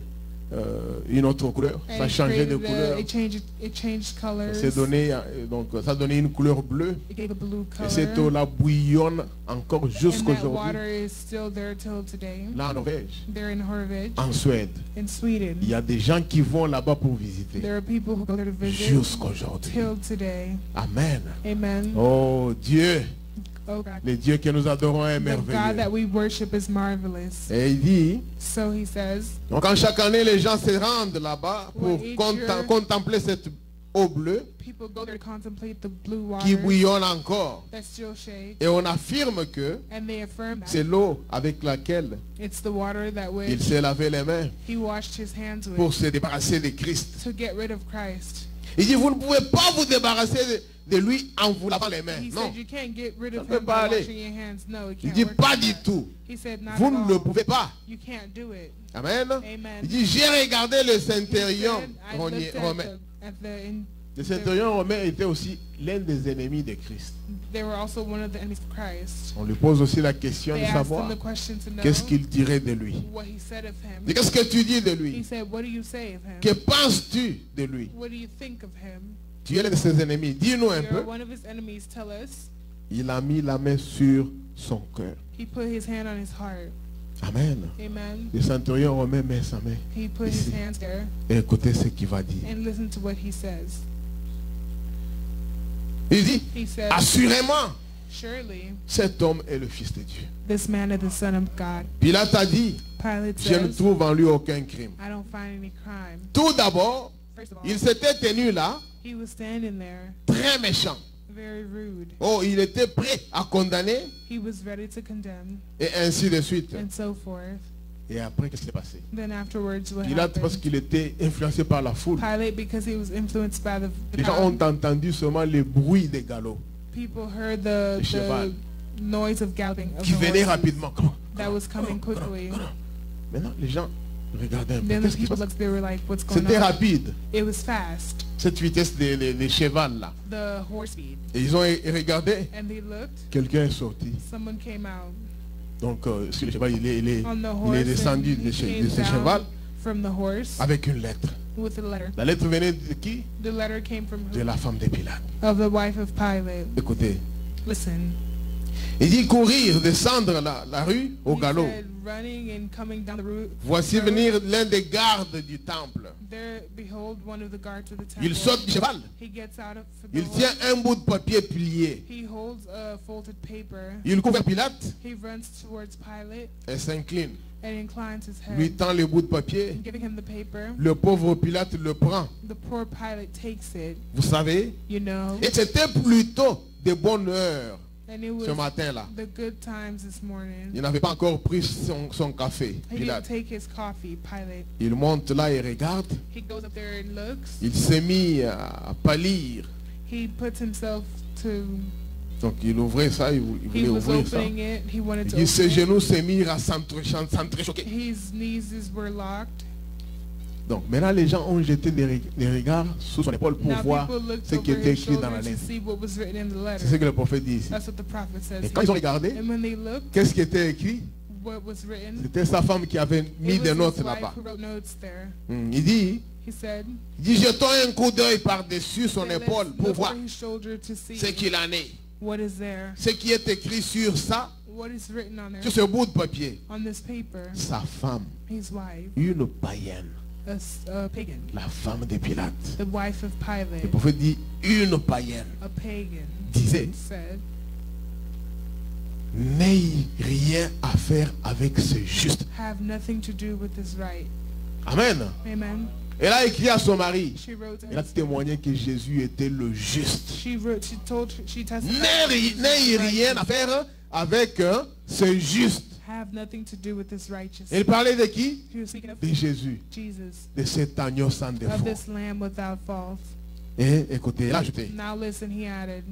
une autre couleur. And Ça it changeait de created couleur. it changed colors. C'est donné, donc, ça donnait une couleur bleue. It gave a blue Et color. cette eau-là bouillonne encore And that jusqu'aujourd'hui. water is still there till today. Là en Norvège, They're in Horvage, en Suède, in Sweden. il y a des gens qui vont là-bas pour visiter. There are people who go there to visit Jusqu'aujourd'hui. till today. Amen. Amen. Oh Dieu, Oh God. le Dieu que nous adorons est The God that merveilleux. we worship is marvelous. Et il dit, So he says, donc quand chaque année les gens se rendent là-bas pour Well, each year- contempler cette eau bleue people go there to contemplate the blue qui water bouillonne encore. that still shakes. Et on affirme que And they affirm c'est that l'eau avec laquelle it's the water that il which s'est lavé les mains he washed his hands pour with se débarrasser de Christ. to get rid of Christ. Il dit, vous ne pouvez pas vous débarrasser de lui en vous lavant les mains. He Non. said you can't get rid Ça of peut him pas by aller. washing your hands. No, it Il can't dit, work pas like du that. tout. He said not Vous at ne le all. pouvez pas. You can't do it. Amen. Amen. Il dit, j'ai regardé le He centurion said, I looked romain. at the Le centurion romain était aussi l'un des ennemis de Christ. they were also one of the enemies of Christ. On lui pose aussi la question They de asked him savoir the question to know qu'est-ce qu'il dirait de lui. what he said of Et him. qu'est-ce que tu dis de He lui? said, what do you say of him? Que penses-tu de lui? What do you think of him? Tu es l'un de ses ennemis. Dis-nous un peu. You're one of his enemies. Tell us. Il a mis la main sur son cœur. He put his hand on his heart. Amen. Amen. Le centurion romain met sa main. He put his Ici. hands there Et écoutez ce qu'il va dire. and listen to what he says. Il dit, He said, assurément, surely cet homme est le Fils de Dieu. this man is the Son of God. Pilate a dit, Pilate je ne says, trouve en lui aucun crime. I don't find any crime. Tout d'abord, First of all, il s'était tenu là, he was standing there, très méchant. very rude. Oh, il était prêt à condamner, He was ready to condemn, et ainsi de suite. and so forth. Et après, qu'est-ce qui s'est passé? Then afterwards, what Pilate, parce happened? qu'il était influencé par la foule. Pilate, because he was influenced by the Les gens ont crowd, entendu seulement le bruit des galops people heard the cheval. noise of galloping of qui the venaient horses rapidement. that was coming quickly. Maintenant, les gens regardaient un peu. Then the Qu'est-ce qui se people passe? looked, they were like, what's going C'était on? rapide, It was fast, cette vitesse des chevals là. the horse speed. Et ils ont regardé, And they looked, quelqu'un est sorti. someone came out Donc, sur le cheval, il est on the il horse est descendu and de he ce came cheval down from the horse avec une lettre. with a letter. La lettre venait de qui? The letter came from De who? la femme de Pilate. Of the wife of Pilate. Écoutez, Listen. il dit courir, descendre la rue au He galop. said, running and coming down the route. Voici venir l'un des gardes du temple. There, behold, one of the guards of the temple. Il saute du cheval. He gets out of the Il horse. tient un bout de papier plié. He holds a folded paper. Il couvre Pilate He runs towards Pilate et s'incline. and inclines his Lui head, tend le bout de papier. giving him the paper. Le pauvre Pilate le prend. The poor Pilate takes it, Vous savez? you know, Et c'était plutôt de bonne heure and it ce was matin-là. the good times this morning. Il n'avait pas encore pris son café, He didn't Pilate. take his coffee, Pilate. Il monte là et regarde. He goes up there and looks. Il s'est mis à pâlir. He puts himself to, Donc il ouvrait ça, il he voulait was ouvrir ça. opening it. He wanted Il to dit ses open it. genoux se mirent à s'entrechoquer. His knees were locked. Donc maintenant les gens ont jeté des regards sous son épaule pour Now voir people looked ce qui over était his écrit dans la shoulder to lettre. see what was written in the C'est ce letter. que le prophète dit ici. That's what the prophet says. Et quand ils ont regardé, And when they looked, qu'est-ce qui était écrit? what was written, C'était sa femme qui avait mis it des was notes his wife là-bas. who wrote notes there. Il dit, He said, jetons un coup d'œil par-dessus son "Let's épaule pour look voir over his shoulder to see ce qu'il en est. what is there, Ce qui est écrit sur ça, what is written on there, sur ce bout de papier. on this paper." Sa femme, His wife, une païenne, a pagan, la femme de Pilate. the wife of Le Pilate, prophète dit, une païenne a pagan, disait, said, n'ayez rien à faire avec ce juste. "Have nothing to do with this right." Amen. Amen. Elle a écrit à son mari. She wrote, Elle a témoigné que Jésus était le juste. she testified, N'ayez rien à faire avec ce juste. have nothing to do with this righteous. Elle parlait de qui? She was speaking of De Jésus, Jesus, de cet agneau sans of défaut. this lamb without fault. Et écoutez, elle a ajouté. Now listen,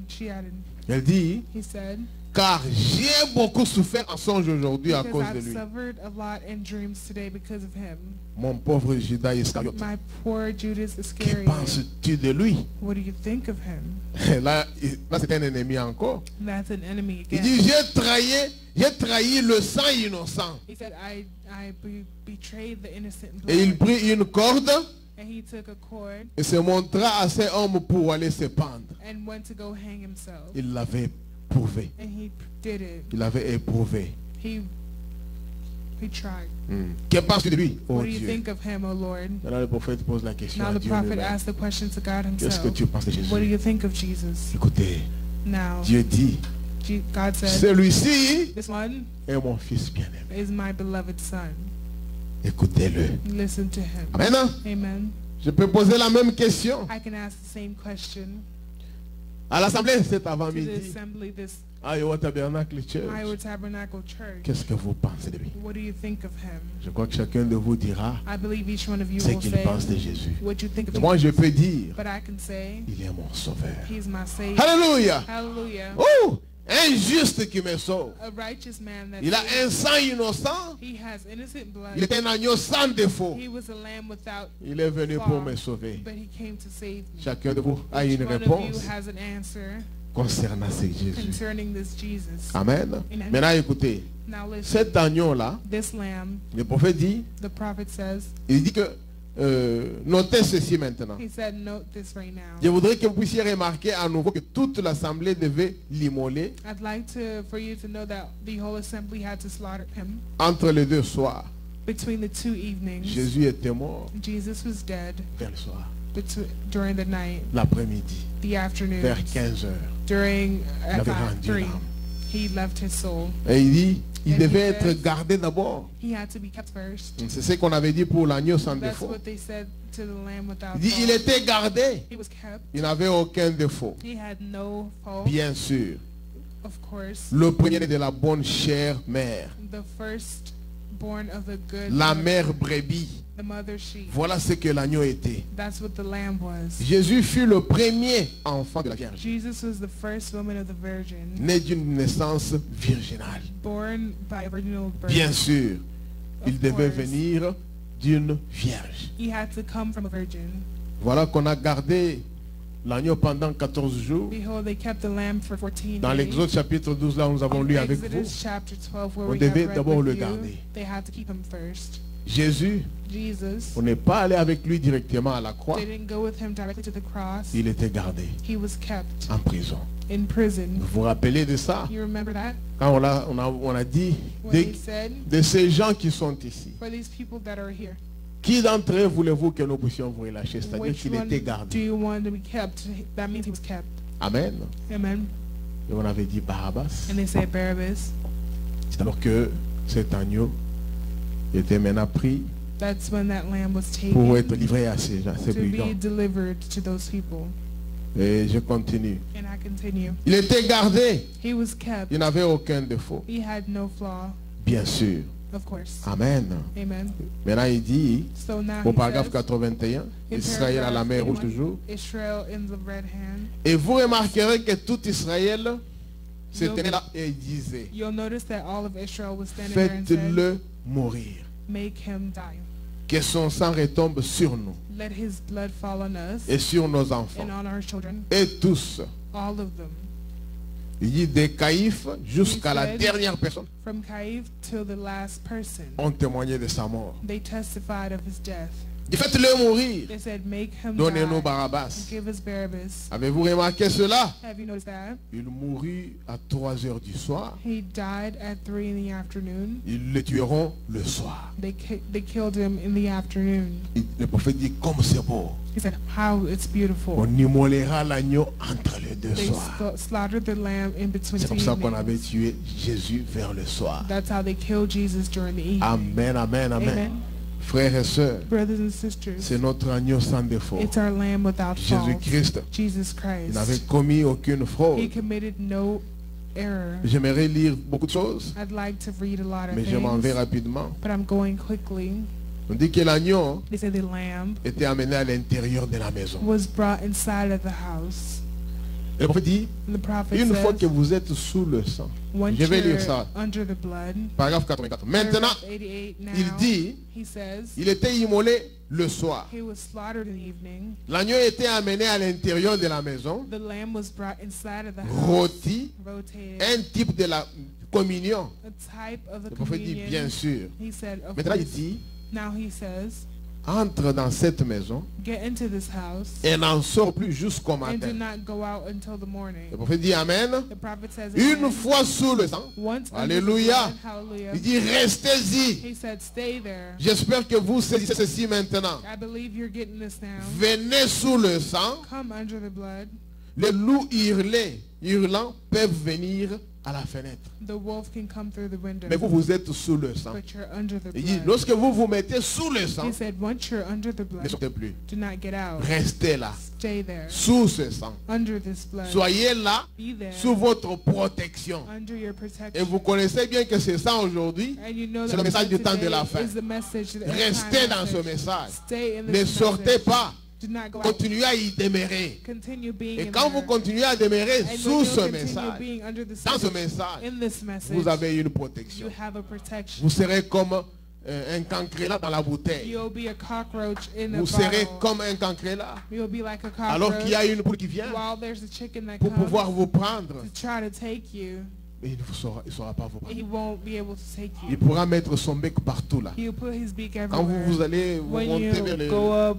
she added, Elle dit, he said, car j'ai beaucoup souffert en songe aujourd'hui à "Because cause de I've lui. suffered a lot in dreams today because of him." Mon pauvre Judas Iscariote, My poor Judas que Iscariot, penses-tu de lui? what do you think of him? Là c'est un ennemi encore. That's an enemy Il again. dit, j'ai trahi le sang innocent. He said, I betrayed the innocent Et il blood. prit une corde And he took a cord et se montra à ces hommes pour aller se pendre. and went to go hang himself. Il l'avait prouvé. And he did it. Il l'avait éprouvé. He tried. Que penses-tu de lui? Oh What do you Dieu. think of him, O Lord? Maintenant le prophète pose la question Now à the Dieu prophet lui-même. asked the question to God Qu'est-ce que himself. tu penses de Jésus? What do you think of Jesus? Écoutez, Now, Dieu dit, God said, celui-ci "This one est mon fils bien-aimé. is my beloved son." Écoutez-le. Listen to him. Amen. Amen. Je peux poser la même question I can ask the same question à l'assemblée cet to the avant-midi. assembly, this À Iowa Tabernacle Church. Iowa Tabernacle Church. Qu'est-ce que vous pensez de lui? What do you think of him? Je crois que chacun de vous dira I believe each one of you ce will qu'il say pense de Jésus. what you think of Et moi, je Jesus. peux dire, But I can say, il est mon sauveur. he's my Savior. Alléluia. Hallelujah. Oh, un juste qui me sauve. A righteous man that Il a saves. un sang innocent. He has innocent blood. Il est un agneau sans défaut. He was a lamb without, Il est venu pour me sauver. but he came to save me. Chacun de vous a Each une one of réponse you has an answer concernant ce Jésus. concerning this Jesus. Amen. Amen. Maintenant, écoutez, Now listen, cet agneau-là, this lamb, le prophète dit, the prophet says, il dit que, notez ceci maintenant. he said, note this right now. Je voudrais que vous puissiez remarquer à nouveau que toute l'assemblée devait l'immoler I'd like for you to know that the whole assembly had to slaughter him entre les deux soirs. between the two evenings. Jésus était mort Jesus was dead vers le soir, during the night, l'après-midi, the afternoon, vers 15 heures. during Il avait at rendu 3. l'âme. He left his soul. Et il dit, il And devait he être says- gardé d'abord. He had to be kept first. C'est ce qu'on avait dit pour l'agneau sans That's défaut. what they said to the lamb without Il dit, il fault. était gardé. He was kept. Il n'avait aucun défaut. He had no fault, Bien sûr. of course. Le premier de la bonne chère mère. The first born of the good La mother, mère brebis. the mother sheep. Voilà ce que l'agneau était. That's what the lamb was. Jésus fut le premier enfant de la Vierge. Jesus was the first woman of the virgin, Né d'une naissance virginale. born by a virginal birth. Bien sûr. Il Of devait course. venir d'une vierge. He had to come from a virgin. Voilà qu'on a gardé l'agneau pendant 14 jours. Behold, they kept the lamb for 14 Dans days. l'Exode chapitre 12, là, nous avons In lu avec vous. Exodus chapter 12, where On we devait have read d'abord with le you, garder. they had to keep him first. Jésus, Jesus, on n'est pas allé avec lui directement à la croix. they didn't go with him directly to the cross. Il était gardé He was kept en prison. in prison. Vous vous rappelez de ça? You remember that? Quand on a dit When he said, de ces gens qui sont ici. for these people that are here, Qui d'entre eux voulez-vous que nous puissions vous relâcher? C'est-à-dire which qu'il one était do gardé. you want to be kept? That means he was kept. Amen. Amen. Et on avait dit Barabbas. And they said Barabbas. C'est alors que cet agneau était maintenant pris That's when that lamb was pour être taken livré à ces gens, ces to be brigands. delivered to those people. Et je continue. And I continue. Il était gardé. He was kept. Il n'avait aucun défaut. He had no flaw. Bien sûr. Of course. Amen. Amen. Maintenant, il dit, So now au he paragraphe says, 81, in Israël à la main paragraph rouge 81, toujours. Israel in the red hand. Et vous remarquerez que tout Israël se tenait là et disait, You'll notice that all of Israel was standing there and said, faites-le mourir. make him die. Que son sang retombe sur nous Let his blood fall on us et sur nos enfants. and on our children, Et tous. all of them. Il dit des caïfs jusqu'à la said- dernière personne From Caïphe till the last person. ont témoigné de sa mort. They testified of his death. Il dit faites-le mourir. They said, make him Donnez-nous die. Barabbas. Give us Barabbas. Avez-vous remarqué cela? Have you noticed that? Il mourut à 3 heures du soir. He died at 3 in the afternoon. Ils le tueront le soir. They killed him in the afternoon. Le prophète dit comme c'est beau. He said, how it's beautiful. On immolera l'agneau entre les deux They soirs. slaughtered the lamb in between C'est the comme ça qu'on avait evenings. tué Jésus vers le soir. That's how they killed Jesus during the evening. Amen, amen, amen. Amen. Frères et sœurs, Brothers and sisters, c'est notre agneau sans défaut. it's our lamb without fault. Jésus-Christ, Jesus il n'avait Christ. commis aucune He fraude. committed no error. J'aimerais lire beaucoup de choses, I'd like to read a lot of mais je m'en vais things, rapidement. but I'm going quickly. On dit que l'agneau They say the lamb était amené à l'intérieur de la maison. was brought inside of the house. Et le prophète dit, And the prophet une fois que says, vous êtes sous le sang, once je vais lire you're ça. under the blood, Paragraphe 84. Maintenant, paragraph 88 now, il dit, he says, il était immolé le soir. he was slaughtered in the evening. L'agneau était amené à l'intérieur de la maison, The lamb was brought inside of the house, rôti, rotated, un type de la communion. a type of the Le prophète dit, bien communion. sûr. He said, of Maintenant, il course. dit, Now he says, entre dans cette maison get into this house et n'en sort plus jusqu'au and do matin. not go out until the morning. Le prophète dit, Amen. The prophet says Une again, fois sous le sang, once under the Alléluia. blood, hallelujah. Il dit, restez-y. He said, stay there. J'espère que vous saisissez ceci maintenant. I believe you're getting this now. Venez sous le sang. Come under the blood. Les loups hurlants peuvent venir à la fenêtre. The wolf can come through the window. Mais vous, vous êtes sous le sang. But you're under the Il dit, blood. lorsque vous vous mettez sous le sang, He said, once you're under the ne blood, sortez plus. do not get out. Restez là, Stay there. sous ce sang. Under this blood. Soyez là, Be there. sous votre protection. Under your Et protection. vous connaissez bien que c'est ça aujourd'hui. And you know C'est that le message du today temps de la fin. is the message, the end Restez time dans ce message. message. Stay in Ne this sortez message. pas. Do not go out. Continuez à y demeurer. Continue being Et in quand vous there. continuez à demeurer And when sous you ce continue message, being under the dans ce message, message, in this message, vous avez une you protection. have a protection. Vous serez comme un cancrélat dans la bouteille. You'll be a cockroach in a Vous serez bottle. comme un cancrélat. You'll be like a Alors qu'il y a cockroach une poule qui vient while there's a chicken that pour comes pouvoir vous prendre. to try to take you. Mais il ne saura pas vous prendre. He won't be able to take Il you. pourra mettre son bec partout là. He'll put his beak Quand everywhere. vous allez vous When monter vers you go up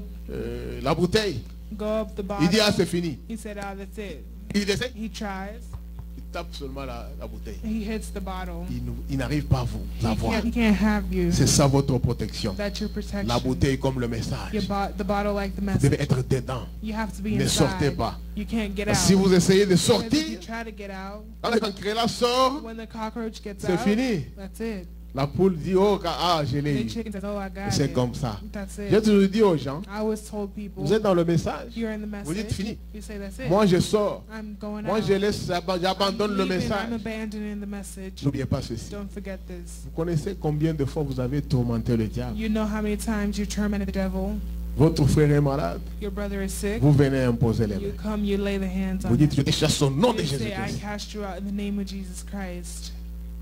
la bouteille, the il dit, ah, bottle, c'est fini. he said, ah, that's it. Il essaie, He tries. il tape seulement la bouteille. He hits the bottle. Il n'arrive pas à vous avoir. He can't have you. C'est ça votre protection. That's your protection. La bouteille comme le message. The bottle like the Vous message. devez être dedans. You have to be Ne sortez inside. pas. You can't get out. Si vous essayez de Because if you sortir, try to get out, quand le cancrélat sort, when the cockroach gets c'est out, fini. that's it. La poule dit, oh, je l'ai The eu. chicken says, oh, I got C'est it. comme ça. That's J'ai it. toujours dit aux gens, I always told people, vous êtes dans le message. you're in the Vous dites message. fini. You say, that's it. Moi, je sors. I'm going Moi, out. j'abandonne I'm le leaving. I'm message. abandoning the message. N'oubliez pas ceci. Don't forget this. Vous connaissez combien de fois vous avez tourmenté le diable? You know how many times you tormented the devil. Votre frère est malade. Your brother is sick. Vous venez imposer les You mains. come, you lay the hands Vous on dites, je him. te chasse au nom de You say, I Jésus-Christ. cast you out in the name of Jesus Christ.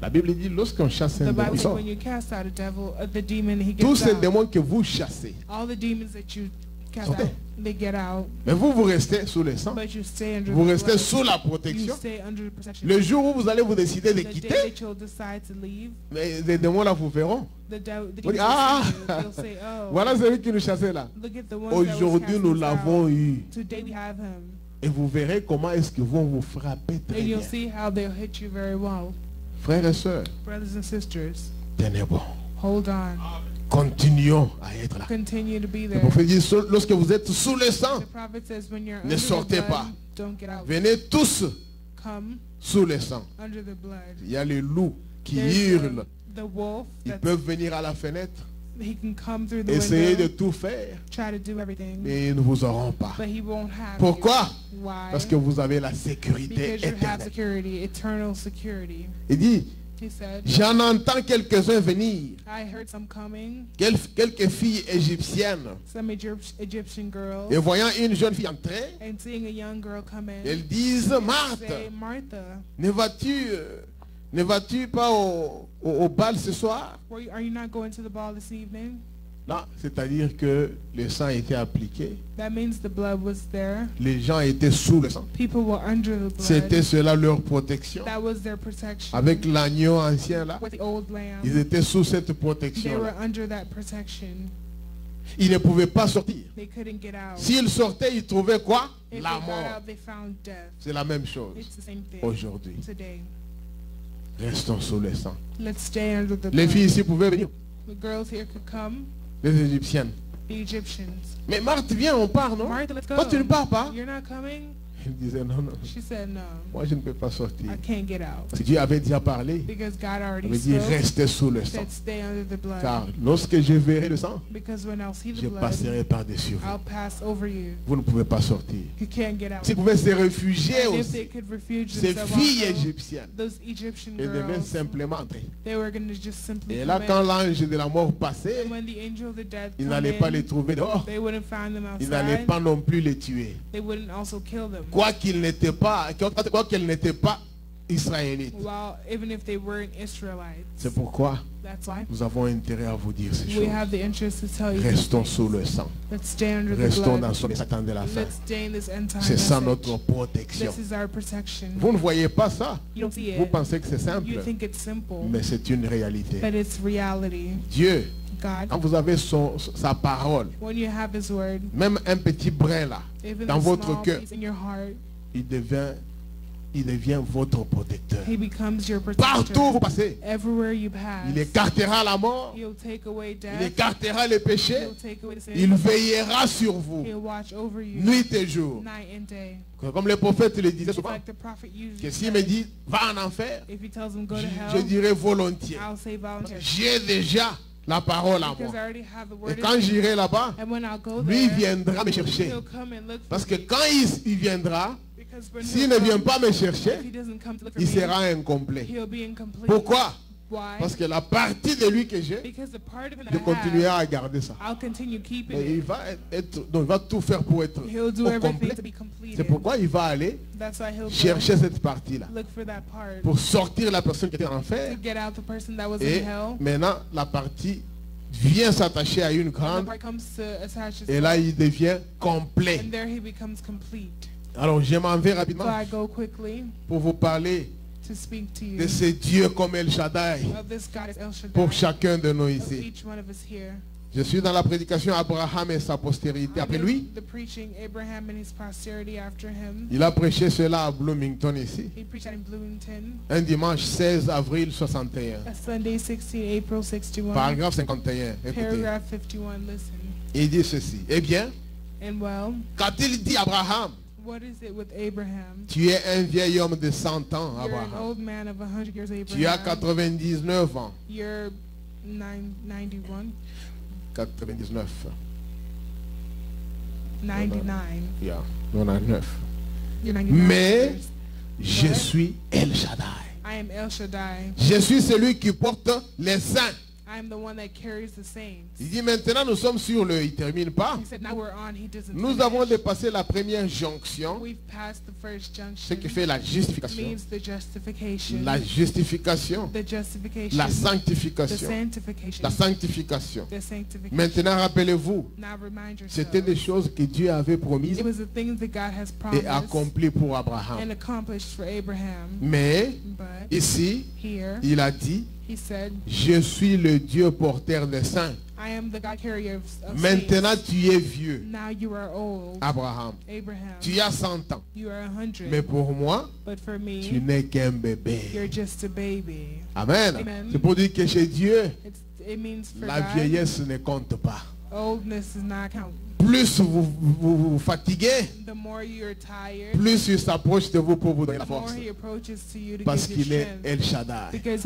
La Bible dit, lorsqu'on chasse un The démon, Bible il says sort. when you cast out a devil, the demon, he Tous gets ces out. démons que vous chassez. All the demons that you cast Sortez. out, they get out. Mais vous, vous restez sous le sang. But you stay under Vous the restez blood. sous la You protection. stay under the protection. Le jour où vous allez vous décider de The day quitter, that you'll decide to leave, mais les démons là vous verront. the Vous demons dites, will ah, see you. They'll say, oh, voilà celui qui nous chassait là. look at the one that was Aujourd'hui, nous casting us l'avons out. eu. Today we have him. Et vous verrez comment est-ce qu'ils vont vous frapper très And bien. you'll see how they'll hit you very well. Frères et sœurs, Brothers and sisters, tenez bon. hold on. Continuons à être là. Continue to be Le there. prophète dit, lorsque vous êtes sous le sang, The prophet says when you're ne under the sortez blood, pas. don't get out. venez tous Come sous le sang. under the blood. Il y a les loups qui There's hurlent. the wolf Ils that peuvent venir à la fenêtre, he can come through the essayer de window, tout faire, try to do everything, mais ils ne vous auront pas. but he won't have Pourquoi? you. Why? Parce que vous avez la sécurité Because you have éternelle. security, eternal security. Il dit, He said, j'en entends quelques-uns venir, I heard some coming, quelques filles égyptiennes. some Egyptian girls, Et voyant une jeune fille entrer, and seeing a young girl come in, elles disent, they Marthe, say, Martha, ne vas-tu pas au bal ce soir? are you not going to the ball this evening? Non, c'est-à-dire que le sang était appliqué. That means the blood was there. Les gens étaient sous le sang. People were under the blood. C'était cela leur protection. That was their protection. Avec l'agneau ancien là, With the old lamb, ils étaient sous cette they protection were là. under that protection. Ils ne pouvaient pas sortir. They couldn't get out. S'ils sortaient, ils trouvaient quoi? If La they got mort. out, they found death. C'est la même chose It's the same thing aujourd'hui. today. Restons sous le sang. Let's stay under the Les blood. filles ici pouvaient venir. The girls here could come, Les Égyptiennes. the Egyptians. Mais Marthe, viens, on part, non? Martha, let's go. Toi, tu ne pars pas? You're not coming? Il disait, non, non. She said, no, Moi, je ne peux pas sortir. I can't get out. Parce que Dieu avait déjà parlé. Because God Il already avait dit, spoke, restez sous le sang. said stay under the blood. Car lorsque je verrai le sang, Because when I'll see the je blood, passerai par-dessus vous. I'll pass over you. Vous ne pouvez pas sortir. You can't get out. S'ils pouvaient se réfugier And if they aussi, could refuge ces themselves filles also, égyptiennes, those Egyptian elles devaient girls, simplement entrer. they were going to just simply Et come là, quand in. l'ange de la mort passait, And when the angel of the dead il come n'allait pas les in, trouver dehors. they wouldn't find them Il n'allait outside. pas non plus les tuer. They wouldn't also kill them. Quoiqu'ils n'étaient pas israélites. Well, even if they weren't Israelites. C'est pourquoi That's why nous avons intérêt à vous dire ces we choses. have the interest to tell you. these Restons things. sous le sang. Let's stay under the Restons blood. dans ce Satan de la fin. Let's stay in this end time C'est ça message. notre protection. This is our protection. Vous ne voyez pas ça. You don't see Vous it. pensez que c'est You simple. think it's simple, Mais c'est une réalité. but it's reality. Dieu, quand God, vous avez sa parole, when you have His word, même un petit brin là, even dans the votre small cœur, piece in your heart, il devient votre protecteur. He becomes your Partout où protector. vous passez, Everywhere you pass, il écartera la mort, He'll take away il death. écartera les péchés, He'll take away the sin. il veillera sur vous, He'll watch over you nuit et jour. night and day. Comme les prophètes le disaient It's souvent, like the prophet usually que s'il said, me dit, va en enfer, if he tells him go to je hell, dirais volontiers. I'll say volunteer. J'ai déjà la parole à moi. Because I already have the Et word quand in me. j'irai là-bas, And when I'll go lui there, viendra me chercher. He'll come and look for Parce que me. quand il viendra, Because when s'il he'll ne come, vient pas me if chercher, he doesn't come to look for il me, sera incomplet. he'll be incomplete. Pourquoi? Why? Parce que la partie de lui que j'ai, Because the part of it je that I continuerai have, à garder ça. I'll continue keeping Et it. donc il va tout faire pour être He'll do au everything complet. to be C'est completed. pourquoi il va aller That's why he'll chercher go cette partie-là. look for that part Pour sortir la personne qui était en enfer. to get out the person that was Et in hell. maintenant, la partie vient s'attacher à une And the grande. part comes to attach Et là, itself, il devient complet. and there he becomes complete. Alors, je m'en vais So rapidement I go quickly pour vous parler to speak to you de ce Dieu comme El Shaddai of this God as El Shaddai, pour chacun de nous of ici. each one of us here. Je suis dans la prédication Abraham et sa postérité. I Après give lui, the preaching Abraham and his posterity after him. il a prêché cela à Bloomington ici, He preached that in Bloomington. un dimanche 16 avril 61. A Sunday 16 April 61. Paragraphe 51. Écoutez, Paragraph 51, listen. il dit ceci. Eh bien, And well, quand il dit Abraham, what is it with Abraham? tu es un vieil homme de 100 ans, You're an Abraham. old man of 100 years, Tu as Abraham. 99 ans. You're 91, 99. 99. Yeah, 99. You're 99 Mais years. je What? suis El Shaddai. I am El Shaddai. Je suis celui qui porte les saints. I am the one that carries the saints. Il dit maintenant nous sommes sur le, il termine pas. He said, now we're on. He doesn't Nous finish. avons dépassé la première jonction, We've passed the first ce junction. qui fait la justification. Means the justification. La justification, The justification. la The sanctification, sanctification. la sanctification. The sanctification. Maintenant rappelez-vous, Now remind c'était des yourself. choses que Dieu avait promises It was the things that God has et promised accomplies pour and Abraham. accomplished for Abraham. Mais But ici, here, il a dit, he said, je suis le Dieu porteur des saints. I am the God carrier of Maintenant saints. tu es vieux, Now you are old, Abraham. Abraham. Tu as 100 ans. You are 100. Mais pour moi, But for tu me, n'es qu'un bébé. you're just a baby. Amen. Amen. C'est pour dire que chez Dieu, It means for la God, vieillesse ne compte pas. oldness is not count. Plus vous fatiguez, The more you're tired, plus il s'approche de vous pour vous donner la the more force. he approaches to you to Parce give you qu'il est strength. El Shaddai. Because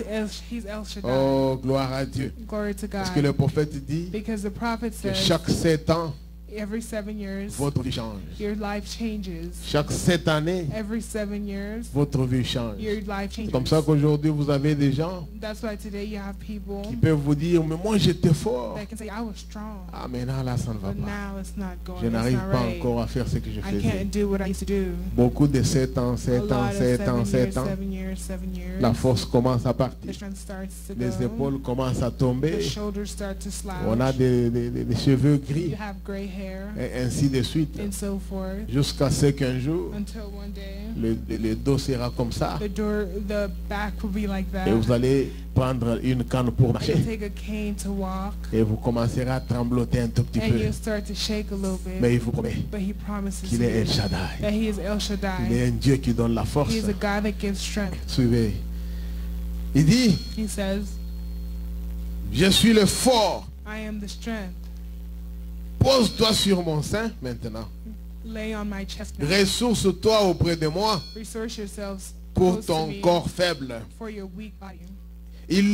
he's El Shaddai. Oh, gloire à Dieu. Glory to Parce que God. le prophète dit Because the prophet que says, chaque 7 ans, every 7 years, votre vie change. your life changes. Chaque 7 années, Every 7 years, votre vie change. your life C'est changes. comme ça qu'aujourd'hui, vous avez des gens That's why today you have people qui peuvent vous dire, mais moi j'étais fort. that can say, I was strong, Ah, mais là, ça ne va but pas. now it's not going. Je It's n'arrive not pas right. encore à faire ce que je I faisais. can't do what I used to do. Beaucoup de 7 ans, A 7 ans, lot of 7 ans, 7 7 ans. years, 7 years. La force commence à The partir. strength starts to Les go. épaules commencent à The tomber. shoulders start to slouch. On a des cheveux gris. You have gray hair, Et ainsi de suite. and so forth, Jusqu'à ce qu'un jour, until one day le dos sera comme ça. the back will be like that. Et vous allez prendre une canne pour You marcher. take a cane to walk, Et vous commencerez à trembloter un tout petit and peu. you start to shake a little Mais bit. il vous promet But he promises qu'il est you El Shaddai. that he is El Il Shaddai. est un Dieu qui donne la force. He is a God that gives strength. Suivez. Il dit, He says, je suis le fort. I am the strength. Pose-toi sur mon sein maintenant. Lay on my chest now. Ressource-toi auprès de moi Resource yourselves pour close to ton me corps faible. for your weak body. Il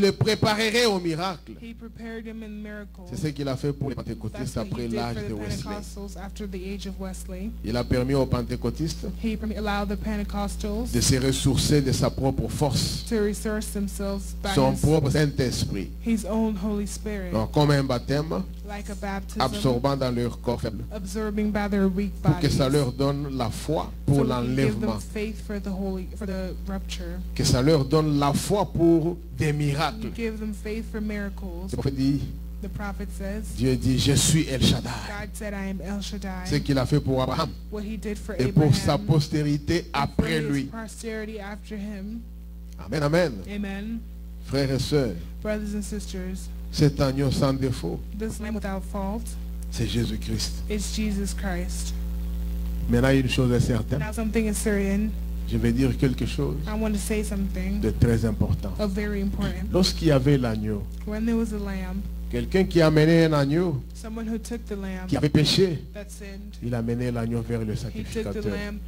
le préparerait au miracle. He prepared him in miracles. C'est ce qu'il a fait pour les That's pentecôtistes what he après did l'âge for de the Wesley. Pentecostals after the age of Wesley. Il a permis aux pentecôtistes He allowed the Pentecostals de se ressourcer de sa propre force, to resource themselves by son propre Saint-Esprit. his own Holy Spirit, Donc, comme un baptême, like a baptism, absorbant dans leur corps faible, absorbing by their weak pour que bodies. ça leur donne la foi So pour he can give them l'enlèvement, faith for the rupture. que ça leur donne la foi pour des You miracles. give them faith for miracles. Le prophète dit, The prophet says, Dieu dit, je suis El Shaddai. God said, I am El Ce Shaddai. qu'il a fait pour Abraham What he did for et pour sa Abraham, postérité and for après his lui. posterity after him. Amen, amen. Amen. Frères et sœurs, Brothers and sisters, cet agneau sans défaut, this lamb without fault c'est Jésus-Christ. is Jesus Christ. Maintenant, une chose est certaine, Now something is certain. je vais dire quelque chose I want to say something de très important. of very important. Lorsqu'il y avait l'agneau, When there was a lamb, quelqu'un qui a amené un agneau someone who took the lamb qui avait péché, that sinned, il a mené l'agneau vers le he took the sacrificateur. lamb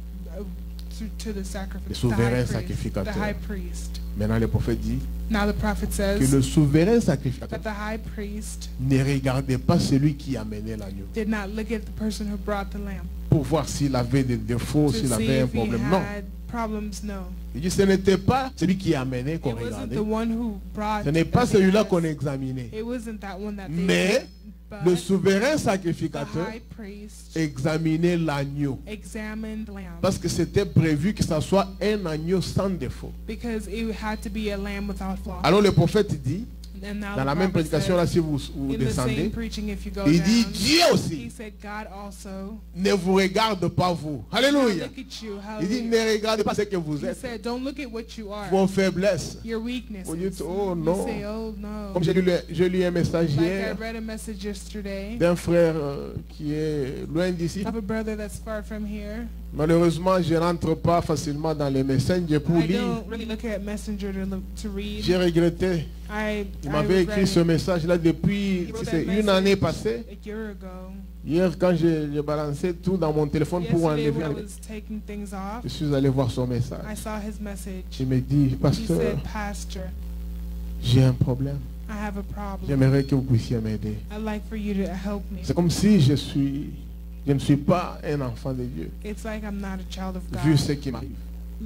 to the Le sacrifice, souverain the sacrificateur. high priest. Maintenant, le prophète dit Now the prophet que says le souverain sacrificateur that the high priest ne regardait pas celui qui amenait l'agneau did not look at the person who brought the lamb pour voir s'il avait des défauts, to s'il see avait un if he problème. Non. had problems. No, Il dit ce n'était pas celui qui amenait qu'on it wasn't regardait. the one who brought. Ce n'est pas that they celui-là asked. qu'on examinait. It wasn't that one that they Mais did, but le souverain the sacrificateur high priest examinait l'agneau. examined the lamb Parce que c'était prévu que ça soit un agneau sans défaut. because it had to be a lamb without flaw. Alors le prophète dit, And now dans the la même prophet prédication said, là, si vous in the same descendez, preaching, if you go il dit down, Dieu he aussi said, God also ne vous regarde pas vous. does not Alléluia. look at you. Il dit Hallelujah. ne regardez pas ce que vous He êtes, said, don't look at what you are, vos faiblesses. your weaknesses. Vous dites, oh You non. say, oh no. Comme j'ai lu un message Like I hier read a message yesterday d'un frère qui est loin d'ici. of a brother that's far from here. Malheureusement, je n'entre pas facilement dans les messengers pour I lire. don't really look at Messenger to read. J'ai regretté. Il m'avait écrit ce message-là depuis c'est une année passée. a year ago. Hier, quand j'ai balancé tout dans mon téléphone pour Yesterday enlever, when I was taking things off, je suis allé voir son I message. saw his message. Il me dit, He pasteur, said, Pastor, j'ai un problème. I have a problem. J'aimerais que vous puissiez m'aider. I'd like for you to help me. C'est comme si je ne suis pas un enfant de Dieu, It's like I'm not a child of vu God, ce qui m'arrive.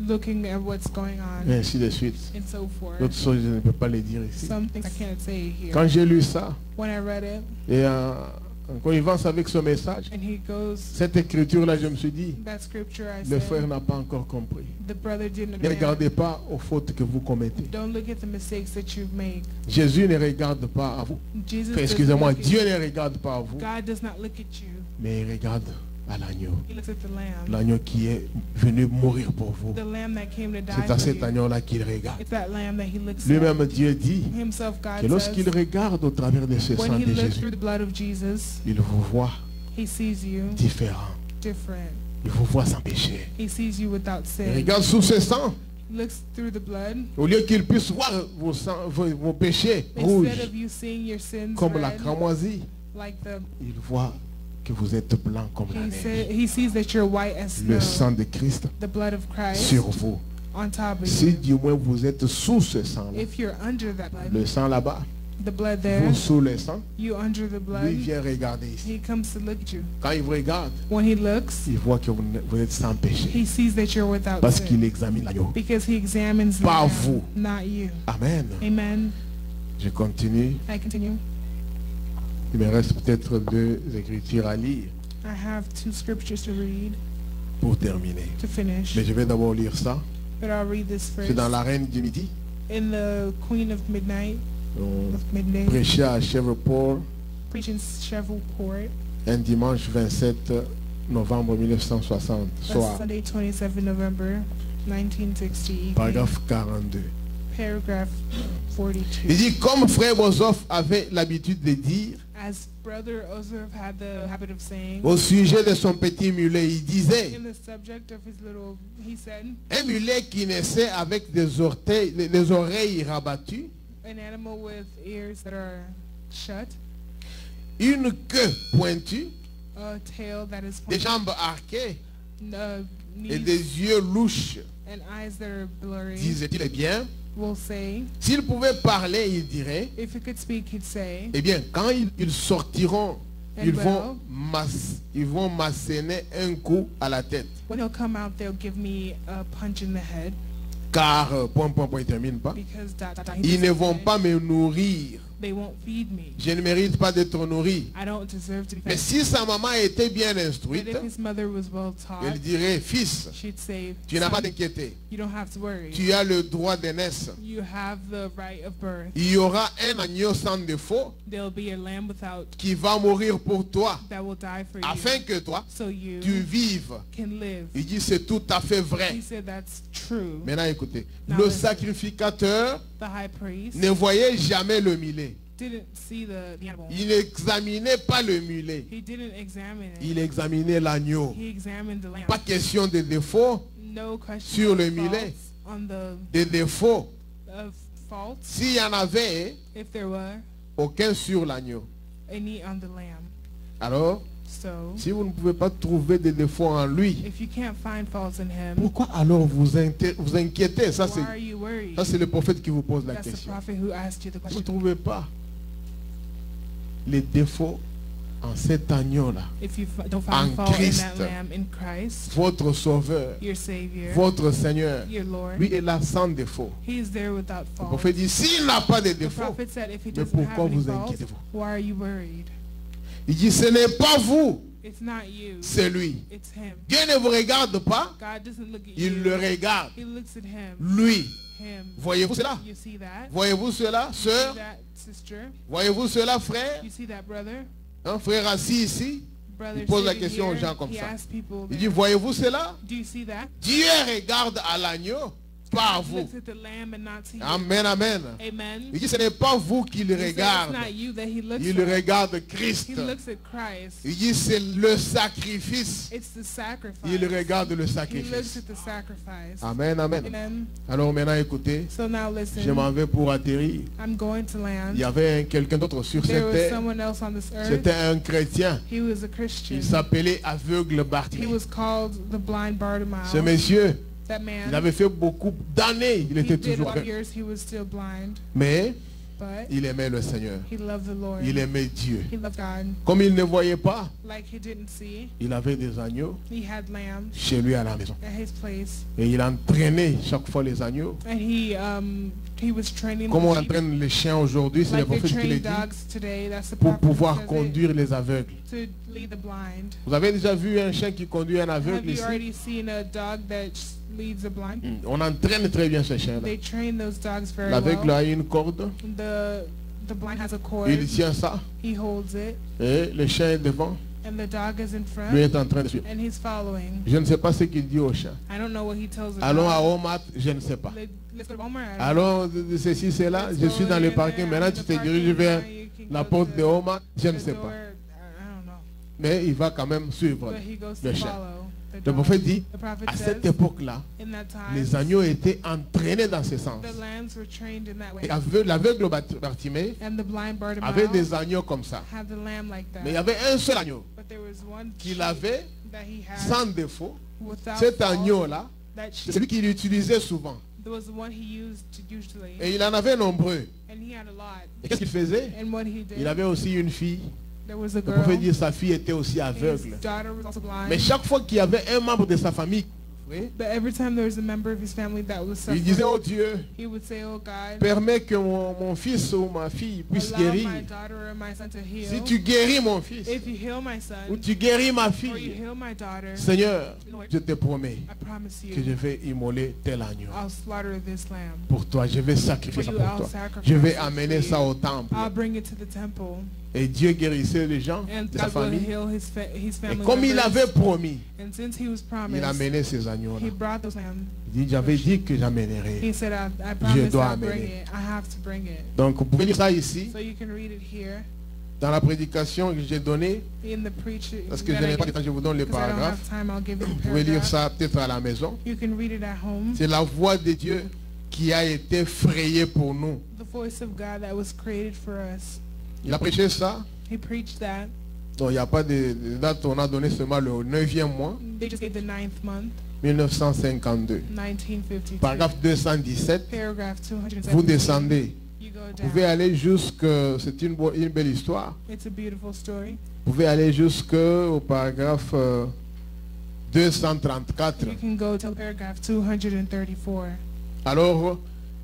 looking at what's going on, Et ainsi de suite. and so forth. D'autres choses, je ne peux pas les dire ici. Some things I can't say here. Quand j'ai lu ça, When I read it, et en connivence avec ce message, and he goes, cette écriture-là, je me suis dit, that scripture I le said, frère n'a pas encore compris. the brother didn't Ne understand. regardez pas aux fautes que vous commettez. Don't look at the mistakes that you make. Jésus ne regarde pas à vous. Jesus Enfin, doesn't excusez-moi, look at Dieu you. ne regarde pas à vous, God does not look at you. mais il regarde à l'agneau. He looks at the lamb. L'agneau qui est venu mourir pour vous. The lamb that came to die C'est à for cet you. agneau-là qu'il regarde. It's that lamb that he looks Lui-même, at. Dieu dit Himself, God que lorsqu'il says, regarde au travers de ce sang when he de looks Jésus, through the blood of Jesus, il vous voit he sees you différent. different. Il vous voit sans péché. He sees you without Il sin. regarde sous ce sang. Looks through the blood. Au lieu qu'il puisse voir vos péchés rouges, Instead of you seeing your sins comme la red, cramoisie, like il voit que vous êtes blanc comme la neige. he sees that you're white as Le snow. sang de Christ The blood of Christ sur vous. on top of Si you. du moins vous êtes sous ce sang-là, If you're under that blood, le sang là-bas, the blood there, vous sous le sang, you under the lui blood, vient regarder ici. he comes to look at you. Quand il vous regarde, When he looks, il voit que vous êtes sans péché. he sees that you're without Parce qu'il sin. examine l'agneau. Because he examines the Pas lamb, vous. not you. Amen. Amen. Je continue. I continue. Il me reste peut-être 2 écritures à lire I have 2 scriptures to read pour terminer. to finish. Mais je vais d'abord lire ça. But I'll read this C'est first. dans la Reine du Midi. In the Queen of Midnight, On of Midday, prêchait à Shreveport preaching Shreveport, un dimanche 27 novembre 1960, that's soit Sunday 27 November 1960, paragraphe 42. paragraph Il 42. dit, comme frère Bozoff avait l'habitude de dire, As Brother Ozurf had the habit of saying, au sujet de son petit mulet, il disait, in the subject of his little, he said, un mulet qui naissait avec des oreilles rabattues, an animal with ears that are shut, une queue pointue, a tail that is des pointed, jambes arquées et knees des yeux louches, and eyes that are blurry, disait-il. Eh bien, will say, s'il pouvait parler, il dirait, if he could speak, he'd say, eh bien, quand ils sortiront, And ils vont m'asséner un coup à la tête. when he'll come out, they'll give me a punch in the head, Car, il termine pas, because ils ne vont pas me nourrir. they won't feed me. Je ne mérite pas d'être nourri. I don't deserve to be Mais fed. si sa maman était bien But instruite, if his mother was well taught, elle dirait, fils, she'd say, tu n'as pas "Son, d'inquiéter. you don't have to worry. Tu as le droit d'aînesse. You have the right of birth. Il y aura un agneau sans défaut There'll be a lamb without qui va mourir pour toi, that will die for afin you, que toi, so you tu vives. can live." Il dit, c'est tout à fait He vrai. said that's true. Maintenant, écoutez. Now Le listen. sacrificateur The high priest ne voyait jamais le mulet. didn't see the animal. Il n'examinait pas le mulet. He didn't examine it. Il examinait l'agneau. He examined the lamb. Pas question de défaut, No question sur of le mulet. faults on the de défaut. of faults, S'il y en avait, if there were aucun sur l'agneau. any on the lamb. Alors, So si vous ne pouvez pas trouver de défauts en lui, if you can't find faults in him, pourquoi alors vous inquiétez? Ça, why are you worried? c'est le prophète qui vous pose la That's the question. prophet who asked you the Vous ne question. trouvez pas les défauts en cet agneau-là, If you don't En find fault in Christ. that lamb, in Christ, votre sauveur, your Savior, votre Seigneur, your Lord, lui est là sans défaut. He is there without Le fault. prophète dit, s'il n'a pas de The défaut, prophet said, if he mais doesn't have pourquoi any vous faults, inquiétez-vous? why are you worried? Il dit, ce n'est pas vous, It's not you, c'est lui. it's him. Dieu ne vous regarde pas, God doesn't look at il you. le regarde. He looks at him. Lui. Him. Voyez-vous cela? You see that? Voyez-vous cela, You see sœur? that, sister? Voyez-vous cela, frère? You see that, brother? Un frère assis ici, Brother il pose la sitting question aux here, gens comme he ça. asks people Il there, dit, voyez-vous cela? do you see that? Dieu regarde à l'agneau, pas à God vous. looks at the lamb and not to you. Amen, amen. Amen. Il dit, ce n'est pas vous qui le He said regarde. it's not you that he looks Il at. regarde Christ. He looks at Christ. Il dit, c'est le sacrifice. It's the sacrifice. Il regarde le He looks sacrifice. at the sacrifice. Amen, amen. Amen. Alors maintenant, écoutez, So now je listen. m'en vais pour atterrir. I'm going to Il land. y avait quelqu'un d'autre sur There cette was terre. someone else on this earth. C'était un chrétien. He was a Christian. Il s'appelait aveugle He Bartimée. was called the blind Ce Bartimaeus. monsieur, That il man, avait fait beaucoup d'années, il he était did toujours all aveugle. years he was still blind, Mais but il aimait le Seigneur. he loved the Lord. Il aimait Dieu. He loved God. Comme il ne voyait pas, Like he didn't see, il avait des agneaux he had lambs chez lui à la maison. at his place, Et il entraînait chaque fois les agneaux. and he was training Comme on the sheep, entraîne les chiens aujourd'hui, c'est le like they prophète qui le train dit, dogs today. That's the pour prophet who pouvoir says it, conduire les aveugles. to lead the blind. Vous avez déjà vu un chien qui conduit un Have aveugle you ici? already seen a dog that leads a blind? On entraîne très bien ce chien-là. They train those dogs very L'aveugle well. a une corde, The blind has a cord. il tient ça, He holds it, et le chien est devant, and the dog is in lui front, est en train de suivre. and he's following. Je ne sais pas ce qu'il dit au chien. I don't know what he tells the Allons à dog. Omat, je ne sais pas. Let's go to Walmart. Allons de ceci, cela, Let's je go suis dans le in parking, there, maintenant I'm tu in te the diriges parking, vers now you can la go porte to de Omat, je ne the sais door. pas. I don't know. Mais il va quand même suivre But he goes le to chien. follow the Le dog. prophète dit, The prophet à cette says, époque-là, in that time, les agneaux étaient entraînés dans ce sens. the lambs were trained in that way. Et l'aveugle Bartimée And the blind avait des Bartimaeus agneaux comme ça. had the lamb like that. Mais il y avait un seul agneau But there was one qu'il sheep avait that he had sans défaut. without Cet fault. agneau-là, That c'est sheep, celui qu'il utilisait souvent. There was the one he used usually, Et il en avait nombreux. and he had a lot. Et qu'est-ce qu'il faisait? And what he Il did, avait aussi une fille. there was a On pouvait girl. dire sa fille était aussi His aveugle. daughter was also Mais blind. chaque fois qu'il y avait un membre de sa famille, oui, But every time there was a member of his family that was il disait, oh suffering, Dieu, he would say, "Oh God, permets que mon fils ou ma fille puisse allow guérir. my daughter or my son to heal. Si tu guéris mon fils, If you heal my ou son, tu guéris ma or you fille, heal my daughter, Seigneur, je te promets I promise que je you, vais immoler tel agneau. I'll slaughter this lamb. Pour toi, je vais sacrifier For ça you, pour I'll toi. sacrifice Je vais it amener for ça you. au temple. I'll bring it to the temple, Et Dieu guérissait les gens and de sa God will famille. heal his Et family comme il members. avait promis, And since he was il promised, amenait ces agneaux-là. he brought those lambs. Il dit, j'avais dit que j'amènerais. He said, I promise dois I'll bring amener. it. I have to bring it. Donc, vous pouvez lire ça ici, So you can read it here dans la prédication que j'ai donnée, in the preaching. parce que je n'ai pas le temps, je vous donne les Because I don't paragraphes. have time, I'll give you the Vous pouvez lire paragraph. ça peut-être à la maison. You can read it at home. C'est la voix de Dieu qui a été frayée pour nous. The voice of God that was created for us. Il a prêché ça. He preached that. Donc, il n'y a pas de date, on a donné seulement le 9e mois, They just gave the 9th month, 1952. 1952. Paragraphe 217, Paragraph 217. vous descendez. You go Vous pouvez down. aller jusque, c'est une belle histoire. It's a beautiful story. Vous pouvez aller jusqu'au paragraphe 234. You can go to paragraph 234. Alors,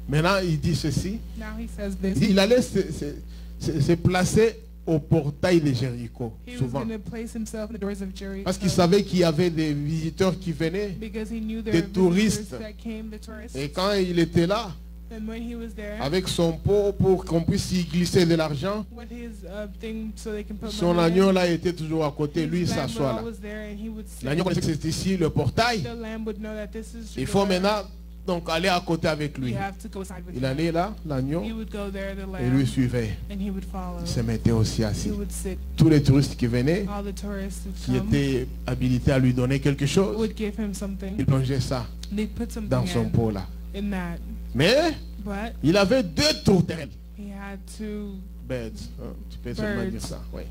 maintenant, il dit ceci. Now he says Il this. dit, il allait se placer au portail de Jéricho, He was souvent. going to place himself in the doors of Jericho. Parce qu'il savait qu'il y avait des visiteurs qui venaient. Because he knew there des were touristes. visitors that came, the tourists. Et quand il était là, And when he was there, avec son pot pour qu'on puisse y glisser de l'argent, with his thing so they can put son money agneau in, là était toujours à côté. Lui, il his lamb s'assoit là. was there and he would sit. L'agneau connaissait que c'est ici le portail. The lamb would know that this is Il the faut door. maintenant donc aller à côté avec lui. You have to go side with Il him. allait là, l'agneau, He would go there, the et lui lamb, suivait. and he would follow. Il se mettait aussi He assis. would sit. Tous les touristes qui venaient, All the tourists would qui come, étaient habilités à lui donner quelque chose, would give him something. il plongeait ça They'd put something dans son pot là. in that. Mais But il avait deux tourterelles. he had two Birds, hein, tu peux seulement Birds. dire ça. Oui.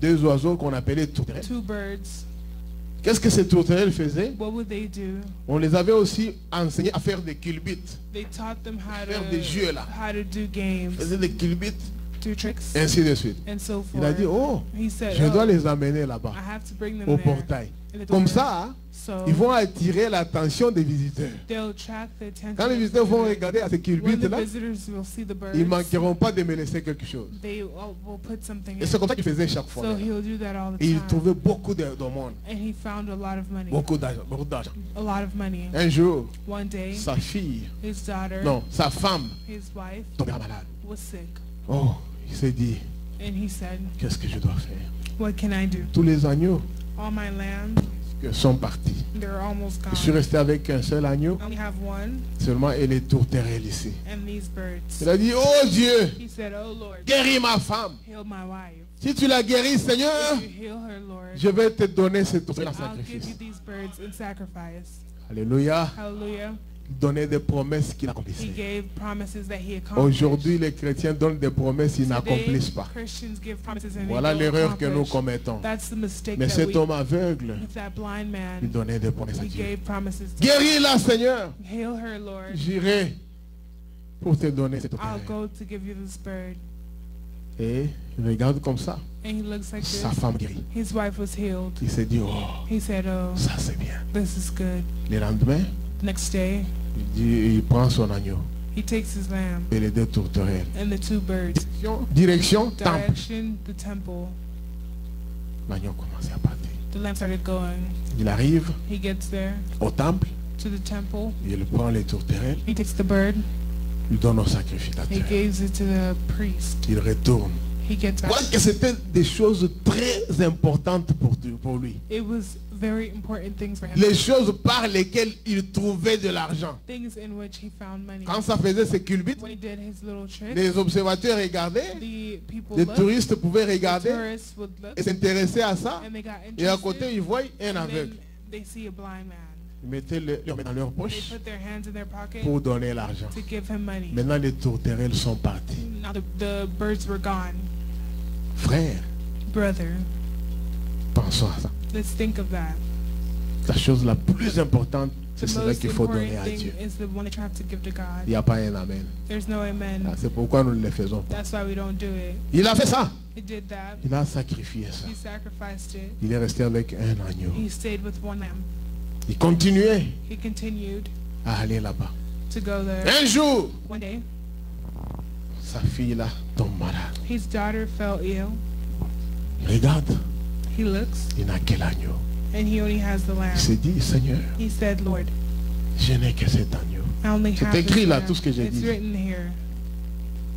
Deux oiseaux qu'on appelait tourterelles. birds. Qu'est-ce que ces tourterelles faisaient? What would they do? On les avait aussi enseigné à faire des culbutes. They taught them Faire des jeux là. how to do games, Ils faisaient des culbutes, do tricks, ainsi de suite. and so Il a forth. dit, oh, He said, je dois "Oh, les amener là-bas, I have to bring them au there." portail. in the Comme door. ça, hein, So ils vont attirer l'attention des visiteurs. they'll attract the attention. Quand les of visiteurs vont visitors. regarder à ces When the culbutes-là, visitors will see the birds, ils ne manqueront pas de me laisser quelque chose. they will put something Et in. c'est comme ça qu'il faisait chaque fois. So he'll do that all the Et il time. trouvait beaucoup de monde, And he found a lot of money. beaucoup d'argent, beaucoup d'argent. A lot of money. Un jour, One day, sa fille, his daughter, non, sa femme his wife, tombera malade. was sick. Oh, il s'est dit, And he said, qu'est-ce que je dois faire? what can I do? Tous les agneaux All my lambs, sont partis. they're almost Je suis gone. resté avec un seul agneau, I only have one, seulement, et les tourterelles ici. and these birds. Il a dit, oh Dieu, He said, oh Lord, guéris ma femme. heal my wife. Si tu la guéris, Seigneur, If you heal her, Lord, je vais te donner cette tourterelle en I'll give you sacrifice. these birds in sacrifice. Alléluia. Hallelujah. Il donnait des promesses qu'il He accomplissait. gave promises that he accomplished. Aujourd'hui, les chrétiens donnent des promesses qu'ils Today, n'accomplissent pas. Christians give promises and Voilà they don't l'erreur que nous accomplish. commettons. That's the mistake Mais that cet we, homme aveugle, with that blind il man, donnait des promesses à he Dieu. gave promises to Guéris-la, Seigneur. heal her, Lord. J'irai pour te donner cette I'll tourterelle. go to give you this bird. Et il regarde comme ça. And he looks like Sa this. femme guérit. His wife was healed. Il s'est dit, oh, He said, oh, ça c'est bien. this is good. Le lendemain, Next day, il prend son agneau he takes his lamb et les deux tourterelles. and the two birds. Direction temple. Direction, the temple. L'agneau commençait à partir. The lamb started going. Il arrive He gets there au temple, to the temple. il prend les tourterelles, He takes the bird. il donne au He sacrificateur. gives it to the priest. Il retourne. He gets back. Voilà que c'était des choses très importantes pour lui. It was very important things for him. Les choses par lesquelles il trouvait de l'argent. Things in which he found money. Quand ça faisait ses culbutes, When he did his little trick, les observateurs regardaient, the people les looked, touristes pouvaient the regarder tourists would look, et s'intéresser à ça. and they got Et à côté, interested, ils voient un and then aveugle. they see a blind man. Ils mettaient le mains dans leur They poche put their hands in their pocket pour donner l'argent. to give him money. Maintenant, les tourterelles sont parties. Now the birds were gone. Frère, Brother, pensons à ça. let's think of that. La chose la plus importante, The C'est cela most qu'il faut important donner à thing Dieu. is the one that you have to give to Il God. n'y a pas un amen. There's no amen. Ah, c'est pourquoi nous ne le faisons pas. That's why we don't do it. Il a fait ça. He did that. Il a sacrifié ça. He sacrificed it. Il est resté avec un agneau. He stayed with one lamb. Il continuait He continued à aller là-bas. to go there. Un jour, One day, sa fille là tombe malade. his daughter fell ill. Il regarde, He looks, il n'a que l'agneau. and he only has the Il lamb. s'est dit, Seigneur, He said, Lord, je n'ai que cet agneau. I only C'est have écrit this là, lamb. tout ce que j'ai It's dit. written here.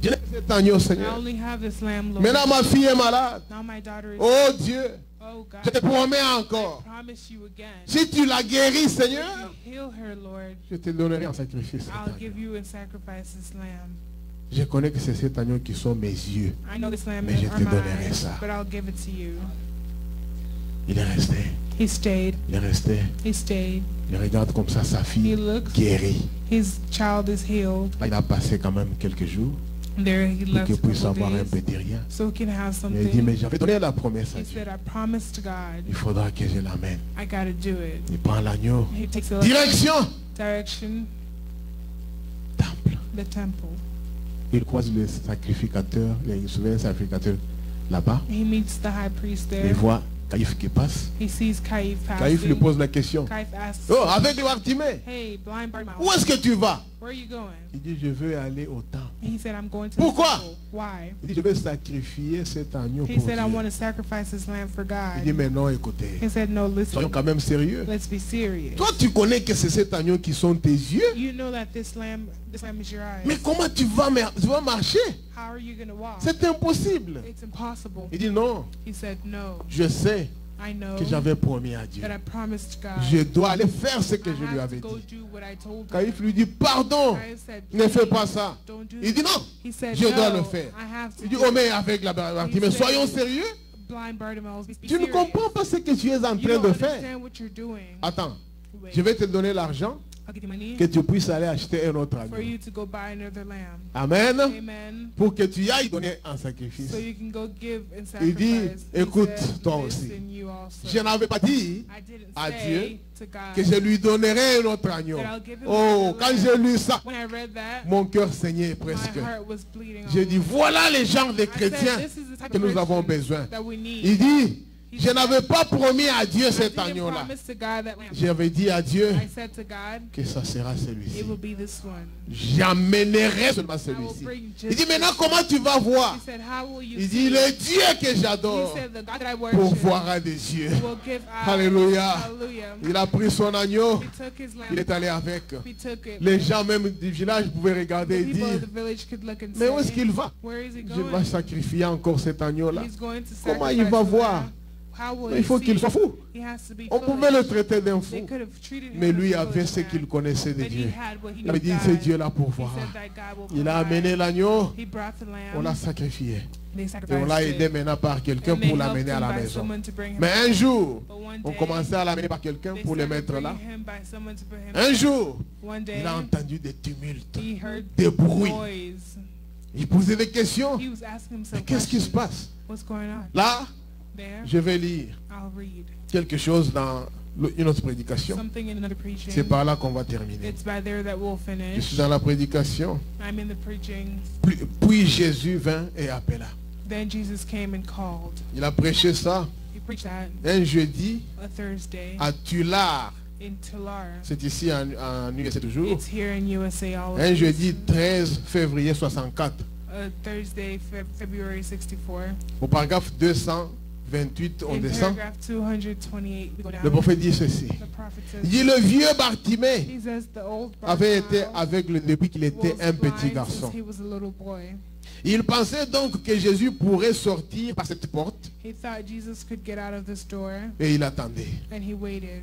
Je n'ai que cet agneau, I Seigneur. only have this lamb, Lord. Maintenant, ma fille est malade. Now my daughter is Oh Dieu, Oh God, je te promets I encore. promise you again. Si tu la guéris, If Seigneur, you heal her, Lord, je te donnerai en sacrifice cet I'll agneau. give you in sacrifice this lamb. Je connais que c'est cet agneau qui sont mes yeux. I know this lamb Mais je are te donnerai mine, ça. but I'll give it to you. Il est resté, He stayed. il est resté. He stayed. Il regarde comme ça sa He fille looks. guérie. His child is healed. Là, il a passé quand même quelques jours There he pour left qu'il a puisse couple avoir un days petit rien. so he can have Il a dit, mais something. j'avais donné la promesse à He Dieu. said, I promised to God, Il faudra que je l'amène. I gotta do it. Il prend l'agneau. He takes the Direction direction, temple. the temple. Il croise le sacrificateur, il se souvient sacrificateur là-bas. He meets the high priest Il there. voit Caïphe qui passe. He sees Caïphe Caïphe lui passing. pose la question. Caïphe asks, Oh, avec Bartimée, hey, blind Bartimaeus, où est-ce que tu vas? where are you going? Il dit, je veux aller au temple. And he said, I'm going to Pourquoi? the temple. Why? Il dit, je vais sacrifier cet agneau He pour said, I Dieu. want to sacrifice this lamb for Il dit, God. mais non, écoutez, He said, no, soyons listen, quand même sérieux. let's be serious. Toi, tu connais que c'est cet agneau qui sont tes yeux. You know that this lamb is your eyes. Mais comment tu vas marcher? How are you going to walk? C'est impossible. It's impossible. Il dit, non, He said, no, je sais I know que j'avais promis à Dieu. that I promised God. Je dois aller faire ce que I je lui have avais to go dit. do what I told Caïphe him. lui dit, pardon, Caïphe said, ne fais "Please, pas ça. don't do Il dit, that." non, He said, je dois no, le faire. I have to Il dit, do oh it. mais avec la Bartimée, said- soyons sérieux. Blind Bartimaeus, be Tu ne serious. comprends pas ce que tu es en You train don't de faire. understand what you're doing. Attends, Wait, je vais te donner l'argent I'll give you money que tu puisses aller acheter un autre for agneau. you to go buy another lamb. Amen. Amen. Pour que tu ailles donner en sacrifice. So you can go give and Il dit, sacrifice. He écoute, said, toi aussi. "Listen, you also." Je n'avais pas dit I didn't à say Dieu to God que je lui donnerais un autre agneau. that I'll give him Oh, another quand lamb. j'ai lu ça, When I read that, mon cœur saignait my presque. heart was bleeding. J'ai dit, voilà les genres de I said, chrétiens "This is the type que of nous avons Christians besoin. that we need." Il dit, He je said, n'avais pas promis à Dieu I cet didn't agneau-là. promise to God that lamb. J'avais dit à Dieu I said to God, que ça sera it celui-ci. will be this one. J'amènerai seulement I will celui-ci. bring Il just dit, maintenant this comment tu vas voir? He said, how will you Il see? dit, le Dieu que He j'adore said, the God that I pour worship voir à des yeux. will give eyes. Alléluia. Hallelujah. Il a pris son agneau, He took his lamb. il est allé avec. He took it. Les gens même du village pouvaient regarder The et people of dire, the village could look and mais où est-ce say, qu'il va? where is he Je vais going? sacrifier encore cet agneau-là. He's going to Comment sacrifice il va the voir? lamb. How will Mais il he faut qu'il see? soit fou. He has to be On pouvait le foolish. traiter d'un They fou. could have treated him Mais lui as a avait foolish ce man. qu'il connaissait de But he Dieu. had what he Il avait knew dit, of c'est God. Dieu là pour He voir. said that God will Il a provide. amené l'agneau, He brought the on l'a lamb. sacrifié. They Et on sacrificed l'a it. aidé maintenant par quelqu'un And they pour helped l'amener à him la by maison. someone to bring him Mais un back. jour, But one on day, commençait à l'amener par quelqu'un they pour le started mettre là. bringing him by someone to bring him Un back. jour, One day, il a entendu des tumultes, he heard des bruits. noise. Il posait des questions. He was asking Mais himself qu'est-ce qui se questions. passe? What's going on? Là, There, je vais lire I'll read quelque chose dans une autre prédication. something in another preaching. C'est par là qu'on va terminer. It's by there that we'll Je finish. suis dans la prédication. I'm in the preaching. Puis Jésus vint et appela. Then Jesus came and called. Il a prêché ça He preached that un jeudi a Thursday à Tulare. in Tulare. C'est ici en USA toujours. It's here in USA all Un jeudi 13 février 64. Thursday, February 64. Au paragraphe 228, on In descend. paragraph 228, we go down. Le prophète dit ceci. The prophet says, Il dit, le vieux Bartimée he says the old avait été Bartimaeus aveugle depuis qu'il était was un petit blind garçon. since he was a little boy. Il pensait donc que Jésus pourrait sortir par cette porte He thought Jesus could get out of this door, et il attendait. and he waited.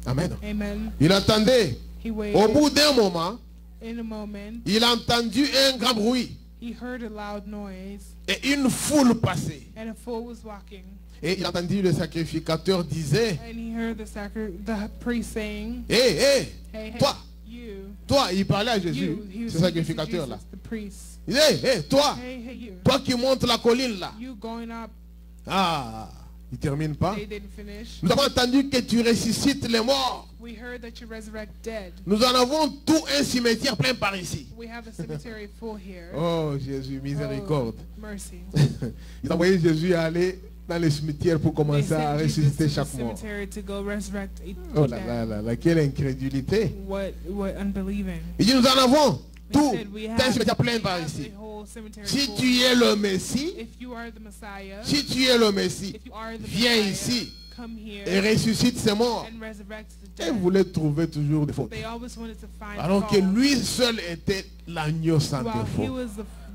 Amen. Amen. Il attendait. He Au waited. bout d'un moment, In a moment, il a entendu un grand bruit he heard a loud noise, et une foule passer. and a fool was walking. Et il a entendu le sacrificateur disait, And he heard the priest saying, hé, hé, hey, hey, toi, you, toi, il parlait à Jésus, you, he was ce speaking to sacrificateur-là. Jesus, the priest. Il dit, hé, hé, toi, Hey, hey, you, toi qui montes la colline là. you going up. Ah, Il ne termine pas. They didn't finish. Nous avons entendu que tu ressuscites les morts. We heard that you resurrect dead. Nous en avons tout un cimetière plein par ici. We have a cemetery full here. Oh Jésus, miséricorde. Oh, mercy. Ils ont envoyé Jésus aller dans les cimetières pour They commencer à sent Jesus ressusciter to the chaque mort. cemetery to go resurrect each Oh là dead. là là là, quelle incrédulité. What unbelieving. Il dit, nous en avons They tout said we un have, cimetière plein we par have ici. a whole cemetery Si full. tu es le Messie, If you are the Messiah, si tu es le Messie, if you are the viens Messiah, ici come here et ressuscite ces morts. and resurrect the Et dead. vous voulez trouver toujours des fautes. They always wanted to find Alors que fault. lui seul était l'agneau sans While he défaut. was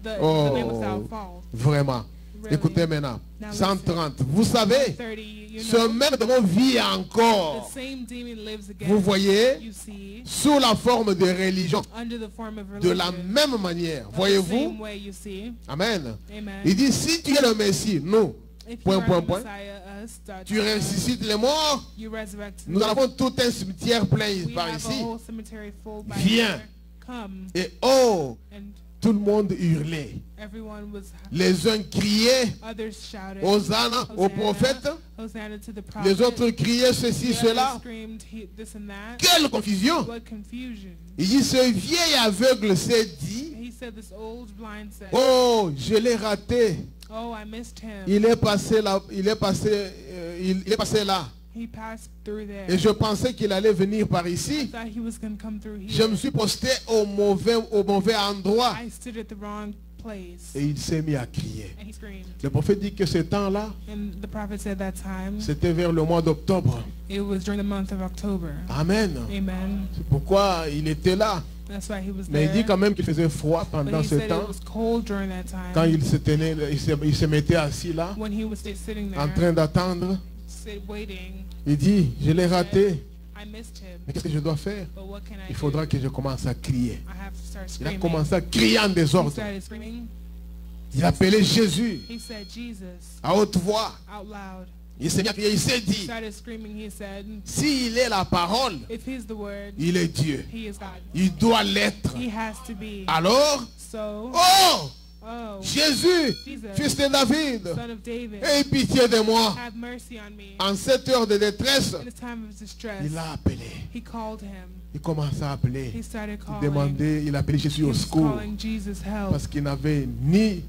the Oh, lamb without fault. vraiment. Really. Écoutez maintenant. Now 130. Vous savez, 30, you ce know, même démon vit the encore. same demon lives again. Vous voyez, You see, sous la forme de religion. under the form of De religion. la même manière. The Voyez-vous? same way, you see. Amen. Amen. Il dit, si tu es le Messie, nous, If point, you point, are the point. Messiah, us, dot, tu dot, dot, ressuscites les morts. you resurrect Nous them. avons tout un cimetière plein We par have a ici. whole cemetery full by Viens. here. Come. Et oh, And tout le monde hurlait. everyone was, Les uns criaient, others shouted, Hosanna au prophète. Hosanna to the prophet. Les autres criaient ceci, The cela. others screamed this and that. Quelle confusion. What confusion. Il dit, ce vieil aveugle s'est dit, He said, this old blind said, oh, je l'ai raté. oh, I missed him. Il est passé là, il est passé là. He passed through there. Et je pensais qu'il allait venir par I ici. thought he was going to come through Je here. me suis posté au mauvais endroit. I stood at the wrong place. Et il s'est mis à crier. And he screamed. Le prophète dit que ce temps-là, And the prophet said that time, c'était vers le mois d'octobre. it was during the month of October. Amen. Amen. C'est pourquoi il était là. That's why he was Mais il dit there. quand même qu'il faisait froid pendant But he ce said it temps. was cold during that time. Quand il se tenait, il se mettait assis là, When he was sitting there, en train d'attendre. waiting, Il dit, je l'ai raté. I missed him. Mais qu'est-ce que je dois faire? But what can I Il do? faudra que je commence à crier. I have to start Il a screaming. commencé à crier en He désordre. started screaming. Il appelait Jésus He said, Jesus, à haute voix. out loud. Il s'est mis à crier, il s'est He dit, started screaming. He said, s'il est la parole, if he's the word, il est Dieu. he is God. Il doit l'être. He has to be. Alors, So, oh, oh, Jésus, Jesus, fils de David, son of David, aie pitié de moi. have mercy on me. En cette heure de détresse, In his time of distress, il l'a appelé. he called him. Il commença à appeler. He started Il calling. demandait, il appelait Jésus He au was secours. calling Jesus help. Parce qu'il n'avait ni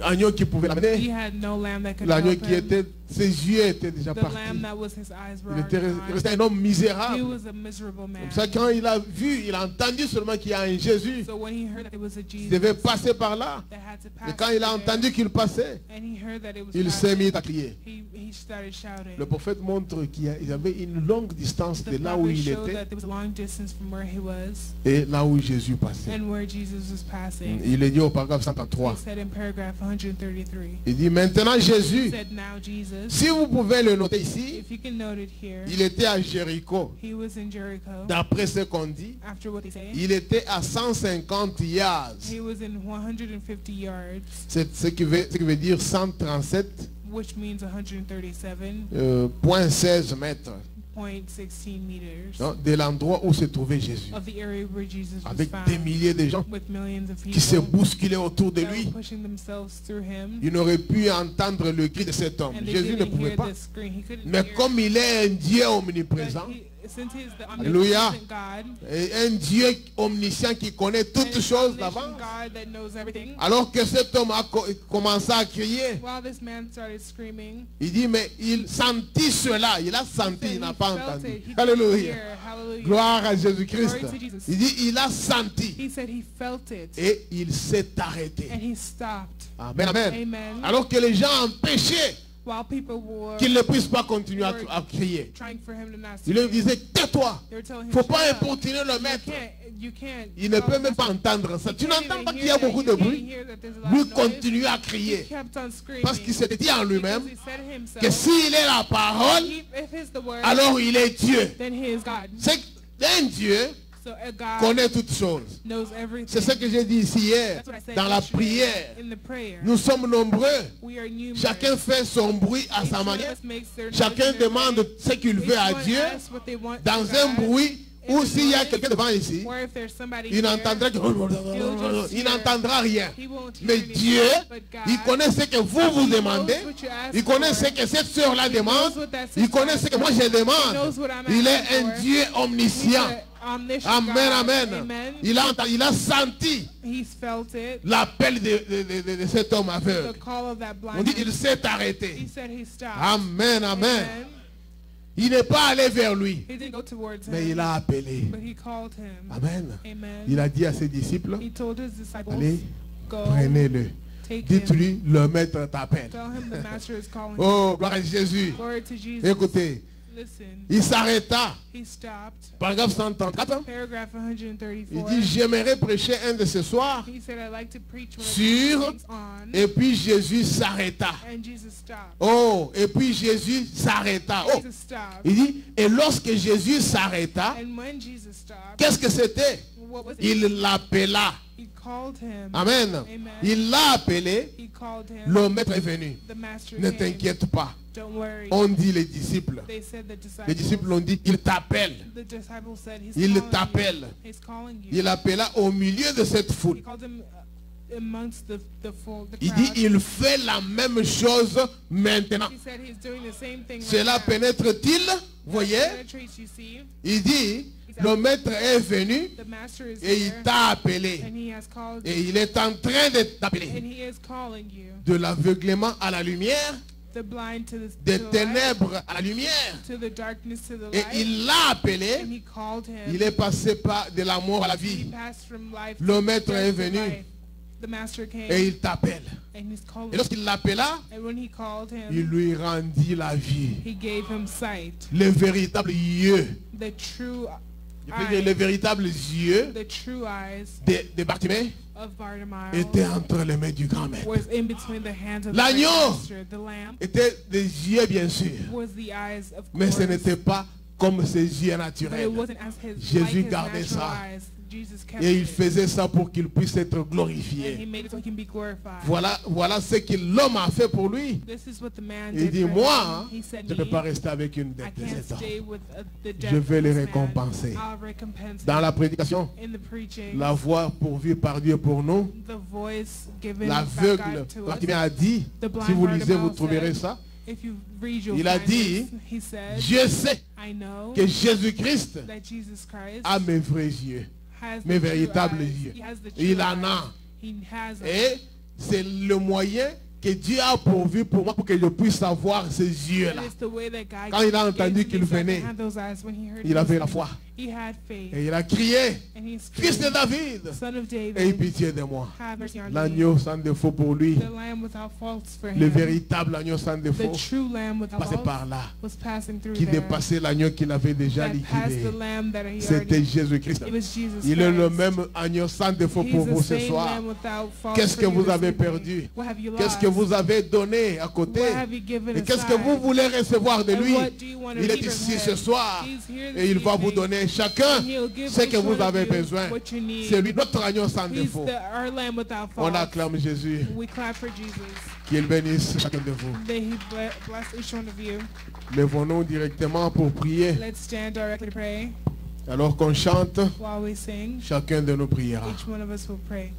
agneau qui pouvait He l'amener. had no lamb that could L'agneau help qui him. était, ses yeux étaient déjà The partis. lamb that was his eyes were Il était already resté gone. un homme He misérable. was a miserable man. Comme ça, quand il a vu, il a entendu seulement qu'il y a un Jésus. So when he heard that it was a Il Jesus devait passer par là. that had to Et pass quand il a through there, entendu qu'il passait, and he heard that it was il s'est mis passing, à crier. he started shouting. Le prophète montre qu'il y avait une longue distance The de là où prophet il showed était that there was a long distance from where he was et là où Jésus passait. and where Jesus was passing. Il est dit au paragraphe He 133. said in paragraph 133, Il dit maintenant he Jésus, said, now Jesus, si vous pouvez le noter ici, if you can note it here, il était à Jéricho. he was in Jericho. D'après ce qu'on dit, After what they say, il était à 150 yards. he was in 150 yards, C'est ce qui veut dire 137,16 which means 137.16 mètres. meters Non, de l'endroit où se trouvait Jésus. of the area where Jesus was Avec found, des milliers de gens with millions of qui se people bousculaient autour de that lui. were pushing themselves through him, Il n'aurait pu entendre le cri de cet homme. and they Jésus ne didn't pouvait hear pas. the scream. He couldn't Mais hear. comme il est un Dieu But omniprésent, since he's the Alléluia. omnipotent God, et un Dieu omniscient qui connaît and toutes an choses omniscient d'avance, God that knows everything, alors que cet homme a commencé à crier, while this man started screaming, il dit, mais il sentit cela. Il a senti, said il n'a he pas felt entendu. it. He didn't Alléluia. hear. Hallelujah. Gloire à Jésus-Christ. Glory to Jesus. Il dit, il a senti. He said he felt it, Et il s'est arrêté. and he stopped. Amen, amen. Amen. Alors que les gens empêchaient While people were qu'il ne puisse pas continuer à crier. trying for him to not Il lui scream, disait, tais-toi. they were telling Il him, ne faut "Shut pas up. importuner le maître. You can't. Il ne peut même pas entendre ça. Tu n'entends pas qu'il y a beaucoup de bruit. Lui continue à crier. Parce qu'il s'était dit en lui-même que s'il est la parole, alors il est Dieu. then he is God. C'est un Dieu So a God connaît toutes choses. knows everything. C'est ce que j'ai dit ici hier, That's what I said dans la yesterday prière. in the prayer. Nous sommes nombreux. We are numerous. Chacun fait son bruit à Each sa one of manière. us makes their Chacun noise in their demande way. ce qu'il Each veut à one Dieu asks what they want dans from un God bruit Ou s'il y a quelqu'un devant ici, or if there's somebody il here, n'entendra que... Il n'entendra rien. he won't hear Mais anything. Dieu, But God, il connaît ce que vous demandez. knows what you ask Il connaît ce for. que cette sœur-là demande. what that Il connaît ce que moi je He demande. knows what I'm Il est asking un for. Dieu He's omniscient. an omniscient Amen, God. amen. Amen. Il a senti He's felt it. l'appel de cet homme The aveugle. call of that On blind dit man. il s'est He arrêté. said he stopped. Amen, amen. Amen. Il n'est pas allé vers lui, He didn't go towards mais him, il a appelé. but he called him. Amen. Amen. Il a dit à ses disciples, He told his disciples, allez, go, prenez-le. take him. Dites-lui, le maître t'appelle. Tell him the master is calling him. Oh, gloire à Jésus. Glory to Jesus. Écoutez, Listen, il s'arrêta. he stopped. Paragraphe 134. Paragraph Il 134. dit, j'aimerais prêcher un de ce soir. He said, I'd like to preach one of Sur- these things on. Et puis Jésus s'arrêta. And Jesus stopped. Oh, et puis Jésus s'arrêta. Oh, Jesus stopped. il dit, et lorsque Jésus s'arrêta, And when Jesus stopped, qu'est-ce que c'était? what was it? Il l'appela. He called him. Amen. Amen. Il l'a appelé. He called him. Le maître est venu. The master Ne came. t'inquiète pas. Don't worry. On dit les disciples. They said the Les disciples ont dit, il t'appelle. The disciples said, He's Il calling t'appelle. you. He's calling you. Il appela au milieu de cette He foule. called him amongst the Il crowd. dit, il fait la même chose maintenant. He said he's doing the same thing Cela right now. pénètre-t-il? Voyez? Penetrates, you see. Il dit, le maître est venu The master is et il here, t'a appelé. and he has called Et you, il est en train de and t'appeler. he is calling you. De l'aveuglement à la lumière, The blind to the, des to the light, ténèbres à la lumière. to the darkness to the Et light. il l'a And appelé. he called him. Il est passé par de la mort à la He vie. passed from life Le to maître death est to venu. life. The master came, Et il t'appelle. and he's calling. Et lorsqu'il l'appela, And when he called him, il lui rendit la vie. he gave him sight. Les véritables yeux. The true Je peux dire, les véritables yeux the true eyes de Bartimée of Bartimaeus étaient entre les mains du grand maître. was in between the hands of L'agneau. the master. The lamb Étaient des yeux, bien sûr. was the eyes of Mais ce course, n'était pas comme ses yeux but it naturels. wasn't as his, Jésus like his gardait natural ça. eyes. Jesus kept Et il it. faisait ça pour qu'il puisse être And he glorifié. made it so he can be glorified. Voilà ce que l'homme a fait pour lui. This is what the man Il did dit, for moi, him. He said, je ne peux me, pas rester avec une I dette de can't cet homme. stay with the debt Je of vais le this man. récompenser. I'll recompense Dans him. la prédication, In the preaching, la voix pourvue par Dieu pour nous, the voice given by l'aveugle, God to us. Bartimée a dit, The blind si vous lisez, vous Bartimaeus trouverez said, ça. If you read, you'll Il a find dit, this. He said, Je sais I know que Jésus-Christ that Jesus Christ a mes vrais yeux, has mes the true véritables eyes. yeux. He has the Il true en a. eyes. He has them. Et c'est le moyen que Dieu a pourvu pour moi pour que je puisse avoir ces yeux-là. And it's the way that God Quand il a gave entendu me qu'il so I can venait, have those eyes. When he heard il me avait la say, foi. He had faith. Et il a crié, And he Fils de screamed, David, Son of aie David, pitié de moi. have mercy on me. L'agneau sans défaut pour lui, The lamb without faults for le him. véritable agneau sans The défaut, true lamb without passait faults par là, was passing through qui there. dépassait l'agneau qu'il avait déjà That passed liquidé. the lamb that he C'était already. Jésus-Christ. It was Jesus Il est le Christ. même agneau sans défaut He's pour the vous ce same soir. lamb without fault Qu'est-ce for que you vous this avez evening. perdu? What have you Qu'est-ce lost? que vous avez donné à côté? What have you given Et qu'est-ce que aside? vous voulez recevoir de And lui? what do you want to Il est receive ici from ce him? soir He's here et il this va vous evening. donner chacun And he'll give ce que each vous one of avez you besoin. what you need. C'est lui, notre agneau sans He's défaut. our lamb without On fault. acclame Jésus. We clap for Jesus. Qu'il bénisse chacun de vous. May he bless each one of you. Levons-nous directement pour prier. Let's stand directly to pray. Alors qu'on chante, While we sing, chacun de nous priera. each one of us will pray.